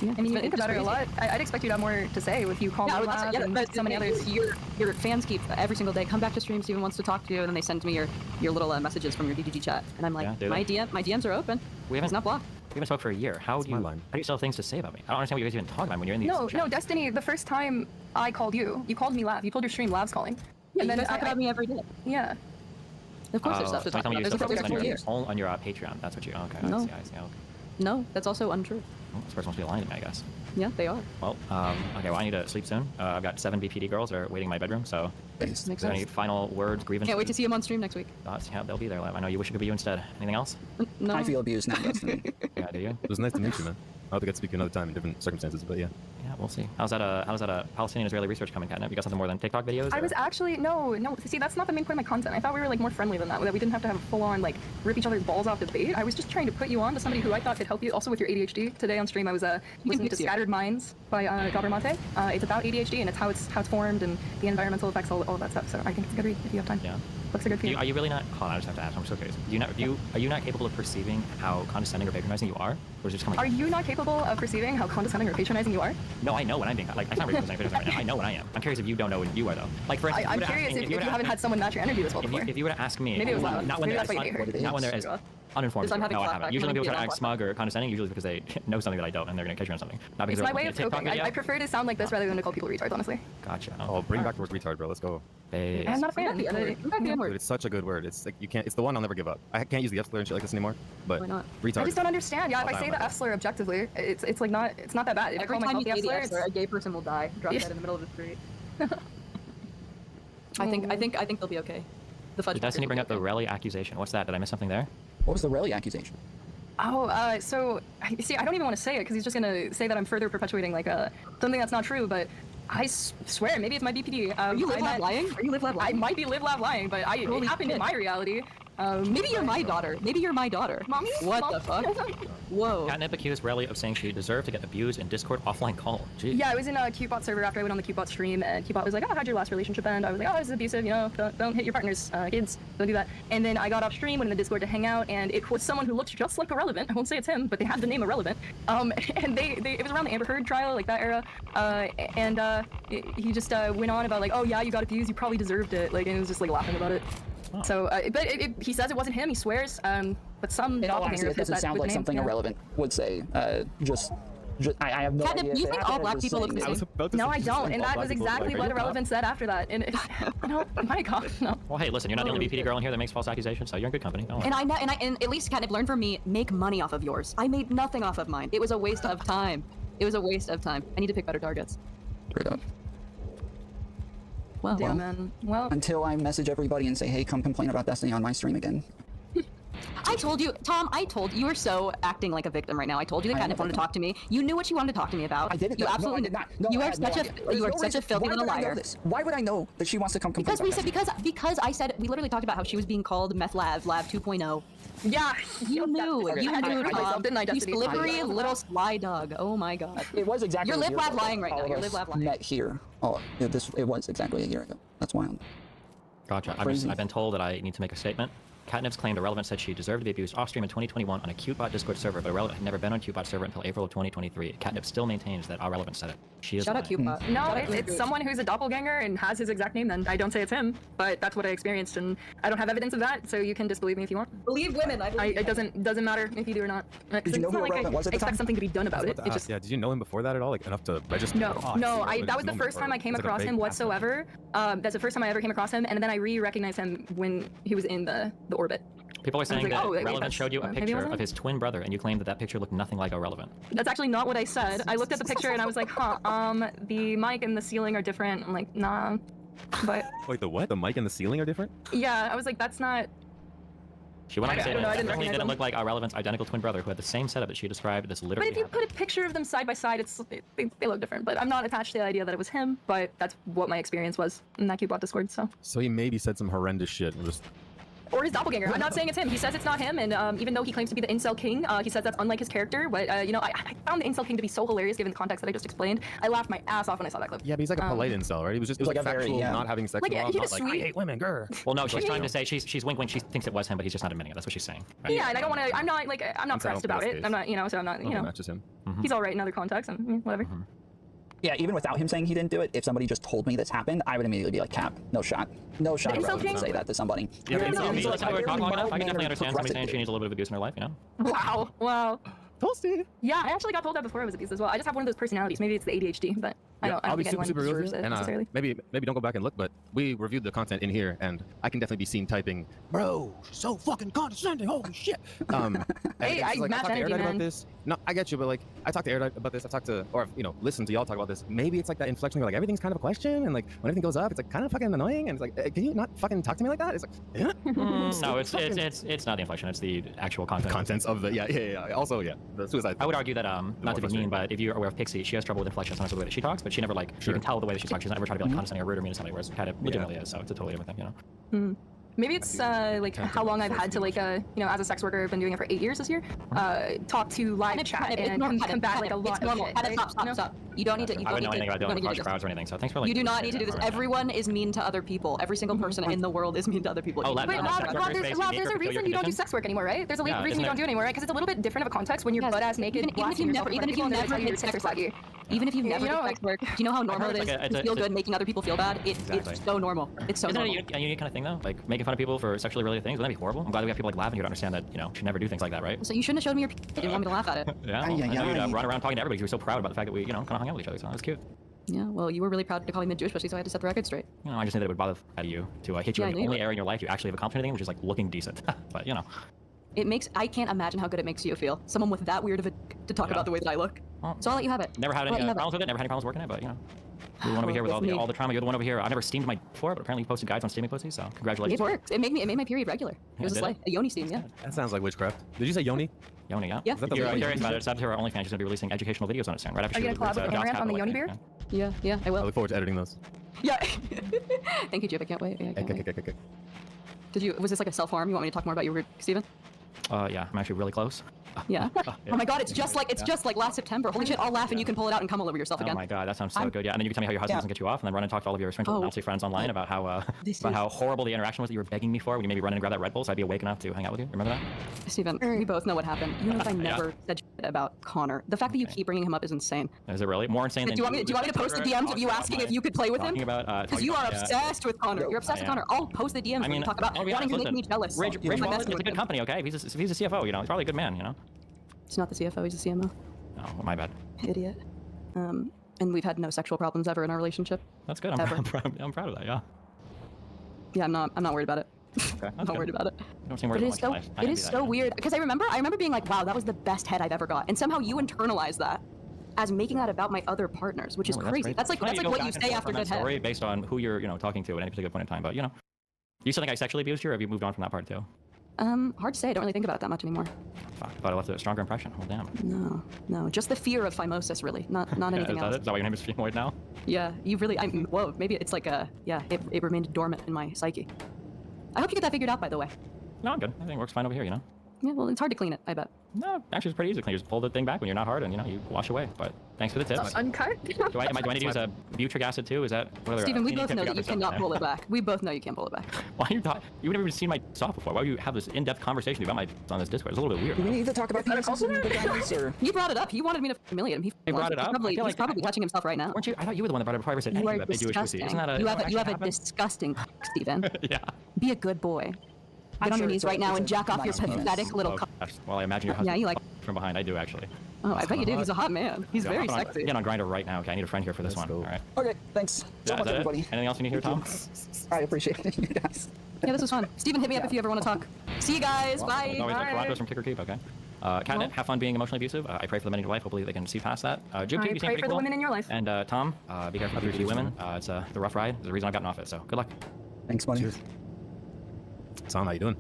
Yeah. I mean, you But think it's about it a crazy. lot. I'd expect you to have more to say with you calling Yeah, me that's- laugh yeah, and but so many others. Your fans keep every single day. Come back to stream. Steven wants to talk to you, and then they send me your little messages from your DGG chat, and I'm like, Yeah, do my they? DMs are open. We He's haven't not blocked. We haven't spoke for a year. How do my you line. still have things to say about me? I don't understand what you guys even talk about when you're in these. No, chats. Destiny, the first time I called you called me Lav. You told your stream Lav's calling. Yeah, and then you guys talk about me every day. Yeah. Of course, there's stuff to so talk tell me about. you There's a focus full on year. on your Patreon. That's what you. Okay, No. I see. Okay. No, that's also untrue. Well, this person must be lying to me, I guess. Yeah, they are. Well, okay. Well, I need to sleep soon. I've got 7 BPD girls that are waiting in my bedroom. So, Based. Makes is there any sense. final words, grievances? Can't wait to see him on stream next week. Thoughts? Yeah, they'll be there. Live. I know you wish it could be you instead. Anything else? No. I feel abused now, Destiny. Yeah, do you? It was nice to meet you, man. I hope we get to speak another time in different circumstances, but yeah. Yeah, we'll see. How's that Palestinian-Israeli research coming, Catnip? You got something more than TikTok videos? I or- was actually no. See, that's not the main point of my content. I thought we were like more friendly than that. That we didn't have to have a full-on like rip each other's balls off debate. I was just trying to put you on to somebody who I thought could help you also with your ADHD. Today on stream, I was listening to fix you. Scattered Minds by Gabor Mate. It's about ADHD and it's how it's formed and the environmental effects, all of that stuff. So I think it's a good read if you have time. Yeah. Looks like a good for you. Are you really not? Hold on, I just have to ask. I'm so curious. Are you not capable of perceiving how condescending or patronizing you are, or is it just kind of Are like? you not capable of perceiving how condescending or patronizing you are? No, I know when I'm being like. I'm not really patronizing right now. I know when I am. I'm curious if you don't know when you are though. Like for instance, I'm if you were to ask curious me- if you you were to haven't ask had someone match your energy this well me- before. if you were to ask me, Maybe it was loud. not when Maybe they're that's why you hate her. not when they're as uninformed. Because I'm having no, I flashbacks. haven't. Usually when I'm people having act smug or condescending, usually because they know something that I don't, and they're gonna catch you on something. Not because It's they're my way watching of a TikTok coping. I video. prefer to sound like this rather than to call people retards, honestly. Gotcha. Oh, bring back the word retard, bro. Let's go. Base. I'm not a fan. Bring back the Dude, N-word. it's such a good word. It's like you can't. It's the one I'll never give up. I can't use the F slur and shit like this anymore. But Why not? retard. I just don't understand. Yeah, if All I say time the like F slur objectively, it's like not that bad. If I Every call time myself you the F say the slur, F slur, a gay person will die. Drop Yeah. dead in the middle of the street. I think they'll be okay. The fudge. Did Destiny fuckers bring will up be the okay. Relly accusation? What's that? Did I miss something there? What was the Relly accusation? Oh, so see, I don't even want to say it because he's just gonna say that I'm further perpetuating like something that's not true. But I swear, maybe it's my BPD. Are you live I lab met- lying? Are you live lab I lying? might be live lab lying, but it Holy happened in shit. my reality. Maybe you're my daughter. Maybe you're my daughter. Mommy? What Mom? the fuck? Whoa. Catnip accused Relly of saying she deserved to get abused in Discord offline call. Jeez. Yeah, I was in a Cutebot server after I went on the Cutebot stream, and Cutebot was like, "Oh, how'd your last relationship end?" I was like, "Oh, this is abusive. You know, don't hit your partners, kids. Don't do that." And then I got off stream, went in the Discord to hang out, and it was someone who looked just like Irrelevant. I won't say it's him, but they had the name Irrelevant. And it was around the Amber Heard trial, like that era. He just went on about like, "Oh yeah, you got abused. You probably deserved it." Like, and it was just like laughing about it. Oh. So, but he says it wasn't him. He swears. But some In all doppelganger honesty, of it his doesn't that sound with like the name, something yeah. Irrelevant would say. I have no Catnip, idea. do you if think that all was black the people look same. the I was same? about to No, say I just don't, like and all that black was people look exactly like what regular Irrelevant said after that. And no, my God, no. Well, hey, listen, you're not the only BPD girl in here that makes false accusations, so you're in good company. Don't worry. And I know, and at least Catnip learned from me, make money off of yours. I made nothing off of mine. It was a waste of time. It was a waste of time. I need to pick better targets. Straight up. Well, Damn, man. Well, Until I message everybody and say, hey, come complain about Destiny on my stream again. I told you, Tom. I told you were so acting like a victim right now. I told you that I am Catnip a wanted to victim. talk to me. You knew what she wanted to talk to me about. I didn't. You No, absolutely I did not. No, you I are had no such idea. a There's you are no such a reason- filthy why little would I know liar. this? Why would I know that she wants to come complain Because we about said Destiny? because I said we literally talked about how she was being called meth lab 2.0. yeah. You knew. Okay, You I knew, myself Tom. didn't I, You Destiny? slippery little sly dog. Oh my god. It was exactly You're a lip year lab ago lying right all now. of You're us lip lab lying. met here. Oh, it was exactly a year ago. That's wild. Gotcha. Crazy. I've been told that I need to make a statement. Catnip's claimed Irrelevant said she deserved to be abused off-stream in 2021 on a CuteBot Discord server, but Irrelevant had never been on CuteBot server until April of 2023. Catnip still maintains that Irrelevant said it. She is Shout out lying. Cupebot. No, Shout out it's Cupebot. someone who's a doppelganger and has his exact name. Then I don't say it's him, but that's what I experienced, and I don't have evidence of that. So you can disbelieve me if you want. Believe women. I believe. It doesn't matter if you do or not. Did you know it's who not like Irrelevant I was at the expect time? something to be done about it. It just Yeah, did you know him before that at all? Like enough to register? no, Oh, I no. see. I Like, that was the no first before. time I came It's like a across fake him pass. whatsoever. That's the first time I ever came across him, and then I recognized him when he was in the orbit. People are saying like, that oh, wait, Relevant that's- showed you a maybe it picture wasn't? of his twin brother, and you claimed that that picture looked nothing like Irrelevant. That's actually not what I said. I looked at the picture and I was like, huh, the mic and the ceiling are different. I'm like, nah. But Wait, the what? The mic and the ceiling are different? yeah, I was like, that's not. She went on to I say don't that know, I it didn't definitely recognize didn't him. look like Irrelevant's identical twin brother, who had the same setup that she described as But literally if you happening. put a picture of them side by side, they look different. But I'm not attached to the idea that it was him. But that's what my experience was in that Cubot Discord. So. So he maybe said some horrendous shit and just Or his doppelganger. I'm not saying it's him. He says it's not him, and even though he claims to be the incel king, he says that's unlike his character. But you know, I found the incel king to be so hilarious given the context that I just explained. I laughed my ass off when I saw that clip. yeah, but he's like a polite incel, right? He was just it was like like a very- factual, yeah. not having sex Like, in a while, he not was like I sweet. hate women, grr. Well, no, she's trying to say she's wink wink. She thinks it was him, but he's just not admitting it. That's what she's saying. Right? Yeah, and I don't want to. I'm not like I'm not That's how pressed I don't about feel it. space. I'm not, you know, so I'm not, you Okay, know. matches him. He's all right in other contexts and whatever. Yeah, even without him saying he didn't do it, if somebody just told me this happened, I would immediately be like, cap, no shot. No shot The incel Irrelevant king? to say that to somebody. Yeah, No, but no, if no, you no, listen to her talk long enough, I can definitely understand somebody saying she needs a little bit of abuse in her life, you know? Wow, wow. Toasty. Yeah, I actually got told that before I was abused as well. I just have one of those personalities. Maybe it's the ADHD, but I don't I'll be think super anyone real with deserves you, it and necessarily. maybe don't go back and look, but we reviewed the content in here, and I can definitely be seen typing, "Bro, she's so fucking condescending, holy shit." And Hey, it's I just like, match talked to energy, Erudite about man. this. No, I get you, but like I talked to Erudite about this. I talked to, or you know, listen to y'all talk about this. Maybe it's like that inflection where like everything's kind of a question, and like when everything goes up, it's like kind of fucking annoying, and it's like, can you not fucking talk to me like that? It's like, yeah. No, it's not the inflection, it's the actual content. Contents of the yeah. Also, yeah, the suicide. I would argue that, not to be frustrating. mean, but if you're aware of Pixie, she has trouble with inflection sometimes with the way that she talks, but she never like, you can tell the way that she talks. She's never trying to be like condescending or rude or mean to somebody, whereas kind of legitimately is, so it's a totally different thing, you know? Maybe it's like how long I've had to like you know, as a sex worker, I've been doing it for 8 years this year. Talk to live chat and combat like a lot of shit. Right? Stop. You don't need to. You I don't wouldn't know need anything about to. dealing with You harsh crowds or anything, so thanks for like... you do not need to do this. Everyone is mean to other people. Every single person in the world is mean to other people. Oh, You let do me Wait, not- know. Rob, Sex worker there's, space, Rob, unique there's or a peculiar reason you don't do condition? sex work anymore, right? There's a Yeah, reason isn't you don't it- do it anymore, right? Because it's a little bit different of a context when you're Yes, butt-ass naked, even if you've never did sex work, even if you've never You know, did like- sex work, do you know how normal heard it it's is like a- to it's feel a- good making other people feel bad? Exactly. It's so normal. It's so Isn't it normal. a unique kind of thing though? Like making fun of people for sexually related things? Wouldn't that be horrible? I'm glad we have people like laughing here to understand that, you know, should never do things like that, right? So you shouldn't have showed me your. You didn't want me to laugh at it. Yeah, well, I know you'd run around talking to everybody because you were so proud about the fact that we, you know, kind of hung out with each other, so that was cute. Yeah. Well, you were really proud to call me mid-Jewish, especially, so I had to set the record straight. You know, I just knew that it would bother out of you to hit you Yeah, in I the knew only it. area in your life you actually have accomplished anything, which is like looking decent. But, you know. It makes. I can't imagine how good it makes you feel. Someone with that weird of a to talk Yeah. about the way that I look. Well, So I'll let you have it. never had I'll let any you have it. problems with it, never had any problems working it, but, you know. You're the one over here with With me. all the trauma. You're the one over here. I never steamed my before, but apparently you posted guides on steaming pussy, so congratulations. It worked. It made my period regular. It was a did slay. it? A yoni steam, yeah. That sounds like witchcraft. Did you say Yoni? Yoni, yeah? Yeah. Is that If the you're word? curious about it, it's up to her OnlyFans. She's going to be releasing educational videos on it soon, right after Are she you gonna collab releases with Amaranth on the God's Yoni Capital, Beer? Yeah, I I will. look forward to editing those. Yeah. Thank you, Jib. I can't wait. Yeah, I can't wait. Okay. Did you? Was this like a self-harm? You want me to talk more about your Steven? Yeah, I'm actually really close. Yeah. Oh my God! It's just like last September. Holy shit! I'll laugh and you can pull it out and come all over yourself Oh again. my god, that sounds so good. Yeah, and then you can tell me how your husband doesn't get you off, and then run and talk to all of your estranged Oh. Nazi friends online about how This about is- how horrible the interaction was that you were begging me for when you made me run and grab that Red Bull, so I'd be awake enough to hang out with you. Remember that? Steven, we both know what happened. You know that I Yeah. never said shit about Connor. The fact that you Okay. keep bringing him up is insane. Is it really more insane than Do you want me to post the DMs of you asking if you could play with him? talking about? Because you are obsessed with Connor. You're obsessed with I am. Connor. I'll post the DMs I when mean, you talk about I'll be wanting honest, to make me listen, jealous. Ridge Am I Wallet messing is a with good him? company, okay? If he's a CFO, you know, he's probably a good man, you know. He's not the CFO. He's the CMO. Oh, well, my bad. Idiot. And we've had no sexual problems ever in our relationship. That's good. I'm, Ever. I'm proud of that. Yeah. Yeah, I'm not worried about it. Okay, I'm that's not good. worried about it. You don't seem But worried it is about so much in life. I it envy is that, so yeah. weird because I remember being like, wow, that was the best head I've ever got, and somehow you internalized that. as making that about my other partners, which is No, crazy. That's like what you say after good story head. based on who you're talking to at any particular point in time. But you know, you still think I sexually abused you, or have you moved on from that part too? Hard to say. I don't really think about it that much anymore. Fuck, thought I left a stronger impression. Oh damn. No, just the fear of phimosis, really, not anything Is else. that why your name is Femoid now? Yeah, you really. Whoa, maybe it's like it remained dormant in my psyche. I hope you get that figured out, by the way. No, I'm good. Everything works fine over here. You know. Yeah, well, it's hard to clean it, I bet. No, actually, it's pretty easy to clean. You just pull the thing back when you're not hard, and you wash away. But thanks for the tips. Uncut? Do I need to use a butric acid too? Is that what other? Steven, we cleaning both know tip that you got for cannot something? pull it back. We both know you can't pull it back. Why you thought you've never even seen my stuff before? Why would you have this in-depth conversation about my on this Discord? It's a little bit weird. Do we need to talk about penises and vaginas, or? He brought it up. He wanted me to humiliate him. He brought it up? I feel He's like- probably touching himself right now. Weren't you? I thought you were the one that brought it before I ever said You anything are about big Jewish pussy. disgusting. Isn't that a? You have actually a happened? disgusting, Steven. Yeah. Be a good boy. Get on your sure knees it's a- right now it's and a jack off your nice penis. pathetic little. Oh, gosh. Well, I imagine your husband. Yeah, you like. From behind. I do actually. Oh, I bet you do. He's a hot man. He's Yeah, very I'm sexy. Get on Grinder right now. Okay, I need a friend here for this Let's one. go. All right. Okay, thanks so Yeah, much, is that it? everybody. Anything else you need here, Tom? I appreciate it, you guys. Yeah, this was fun. Steven, hit me up if you ever want to talk. See you guys. Bye. No, he's Bye. Toronto's from Kicker Keep. Okay. Catnip, have fun being emotionally abusive. I pray for the men in your life. Hopefully they can see past that. Jim, I you seem pray pretty for the cool. women in your life. And Tom, be careful with your women. It's the rough ride. There's a reason I've gotten off it. So good luck. Thanks, buddy. Sam, how you doing?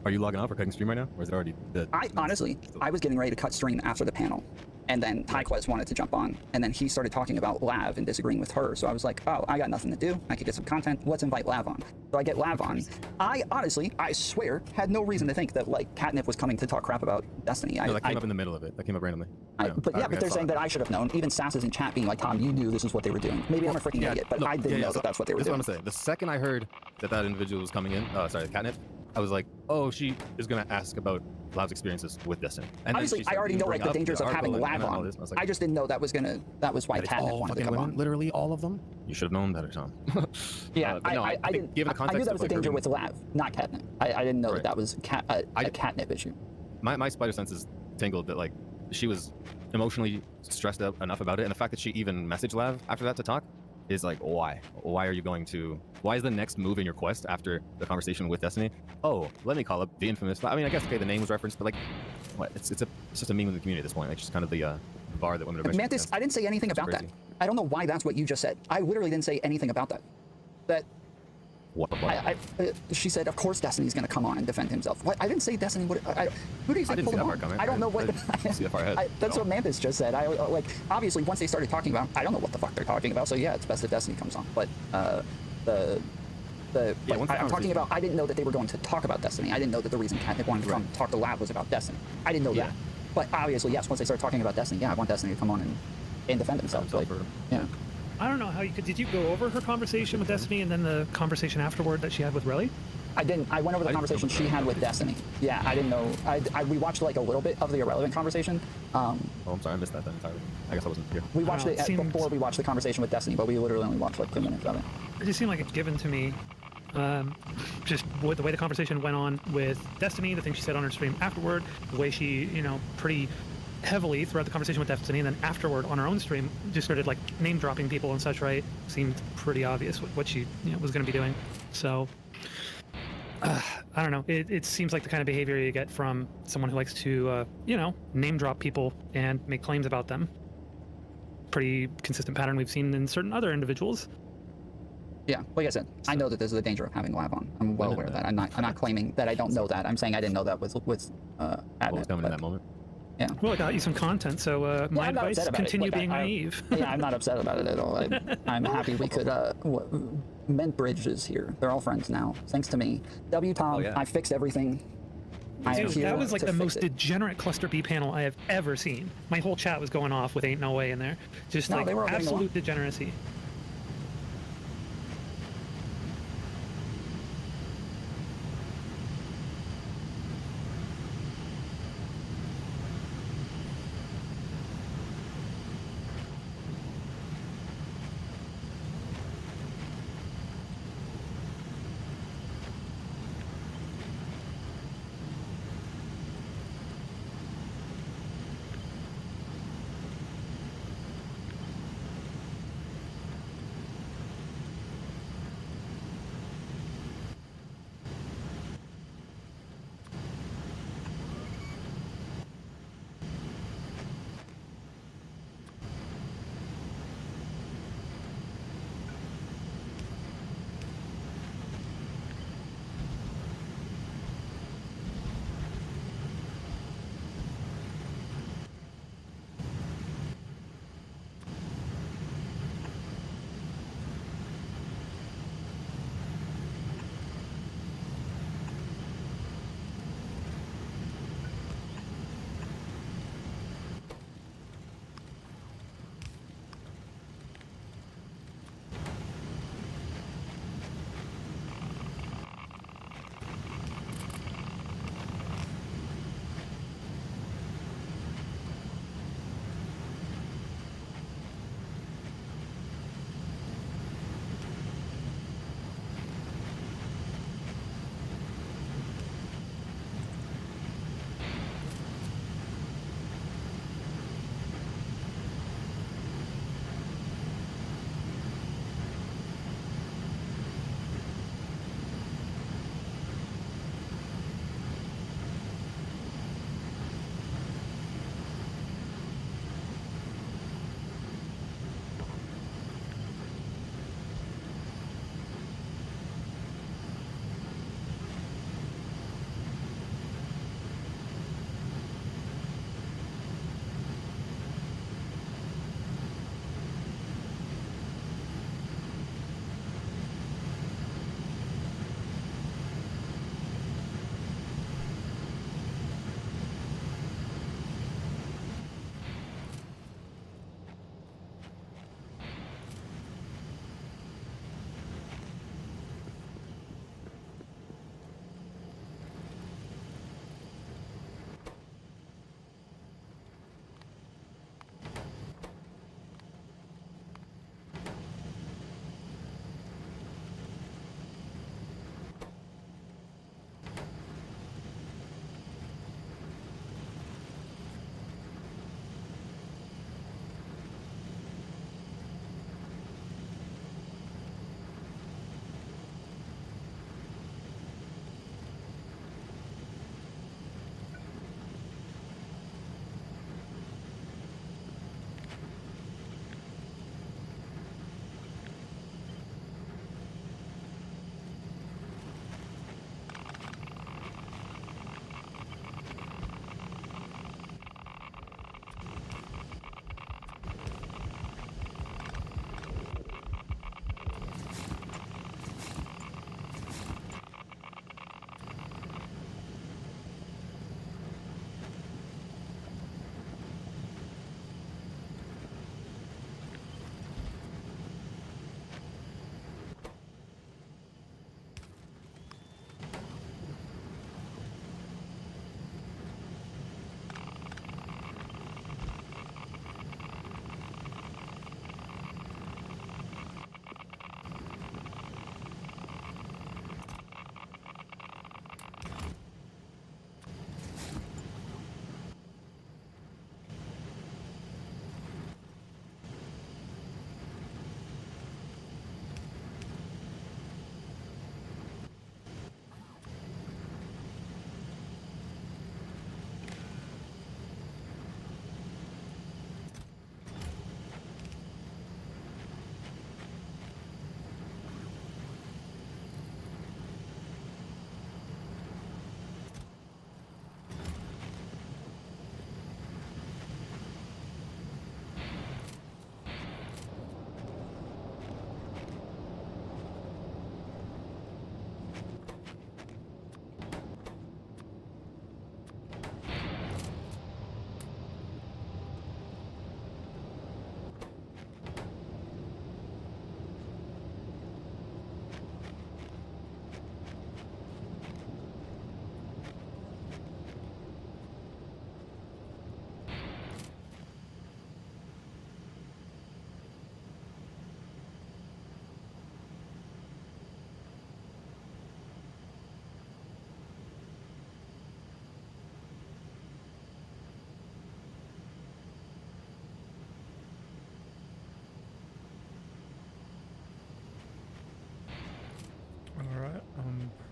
Are you logging off or cutting stream right now, or is it already? I honestly, I was getting ready to cut stream after the panel, and then Tyquez wanted to jump on, and then he started talking about Lav and disagreeing with her. So I was like, oh, I got nothing to do. I could get some content. Let's invite Lav on. So I get Lav on. I honestly, I swear, had no reason to think that like Catnip was coming to talk crap about Destiny. No, that came up in the middle of it. That came up randomly. But they're saying that I should have known. Even Sass is in chat being like, Tom, you knew this is what they were doing. Maybe I'm a freaking idiot, but I didn't know that that's what they were doing. That's what I'm saying. The second I heard that individual was coming in, Catnip, I was like, oh, she is gonna ask about Lav's experiences with Destiny. And Obviously, I already know like the dangers of having Lav on. I just didn't know that was why Catnip wanted to come on. Literally all of them. You should have known better, Tom. Yeah, but no, I think given the I knew context that of, was the like, danger her with Lav, not Catnip. I didn't know Right. that was a Catnip issue. my spider sense is tingled that like she was emotionally stressed out enough about it, and the fact that she even messaged Lav after that to talk is like, why are you going to, why is the next move in your quest after the conversation with Destiny, oh, let me call up the infamous, I mean, I guess okay, the name was referenced, but like what, it's just a meme in the community at this point, like just kind of the bar that women are Mantis, I didn't say anything about that. I don't know why that's what you just said. I literally didn't say anything about that. What? She said, of course Destiny's going to come on and defend himself. What? I didn't say Destiny would. Who do you think pulled him on? I don't know what. See that far ahead. That's what Mantis just said. Like, obviously, once they started talking about, I don't know what the fuck they're talking about. So yeah, it's best if Destiny comes on. But I'm talking about. I didn't know that they were going to talk about Destiny. I didn't know that the reason Catnip wanted to come talk to Lab was about Destiny. I didn't know that. But obviously, yes, once they start talking about Destiny, yeah, I want Destiny to come on and defend himself. Like, yeah. I don't know how you could. Did you go over her conversation with Destiny and then the conversation afterward that she had with Relly? I didn't. I went over the conversation she had with Destiny. Yeah, I didn't know. We watched like a little bit of the irrelevant conversation. Oh, I'm sorry, I missed that then entirely. I guess I wasn't here. We watched it seemed... before we watched the conversation with Destiny, but we literally only watched like 2 minutes of it. It just seemed like it's given to me. Just the way the conversation went on with Destiny, the thing she said on her stream afterward, the way she, pretty heavily throughout the conversation with Destiny, and then afterward on her own stream, just started like name dropping people and such. Right, seemed pretty obvious what she was going to be doing. So I don't know. It seems like the kind of behavior you get from someone who likes to name drop people and make claims about them. Pretty consistent pattern we've seen in certain other individuals. Yeah, like I said, I know that this is the danger of having Lab on. I'm well aware of that. I'm not claiming that I don't know that. I'm saying I didn't know that with What was coming in that moment? Yeah. Well, I got you some content, so my advice: continue being naive. Yeah, I'm not upset about it at all. I'm happy we could. Ment Bridge is here. They're all friends now, thanks to me. Tom, I fixed everything. Dude, that was like the most degenerate Cluster B panel I have ever seen. My whole chat was going off with "Ain't no way" in there, just like absolute degeneracy.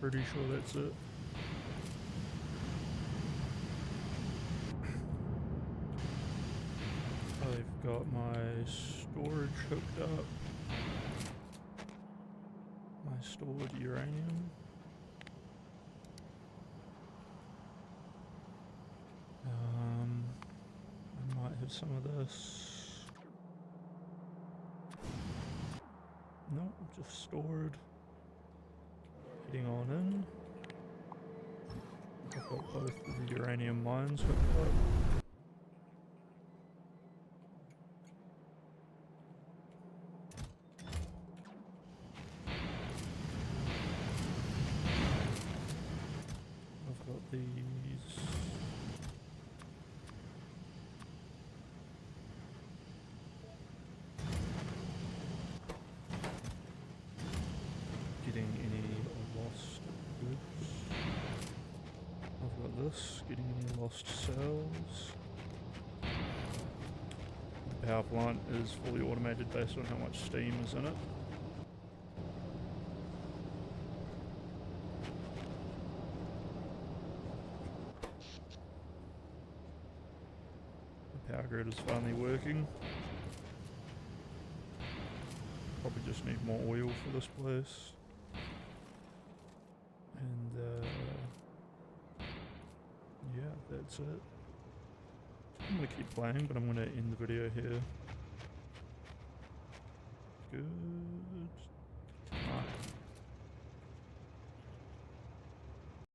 Pretty sure that's it. I've got my storage hooked up. My stored uranium. I might have some of this. Nope, just stored. Heading on in. I've got both of the uranium mines hooked up. I've got these. Getting any lost goods. I've got this, getting any lost cells. The power plant is fully automated based on how much steam is in it. The power grid is finally working. Probably just need more oil for this place. And yeah, that's it. I'm gonna keep playing, but I'm gonna end the video here. Good.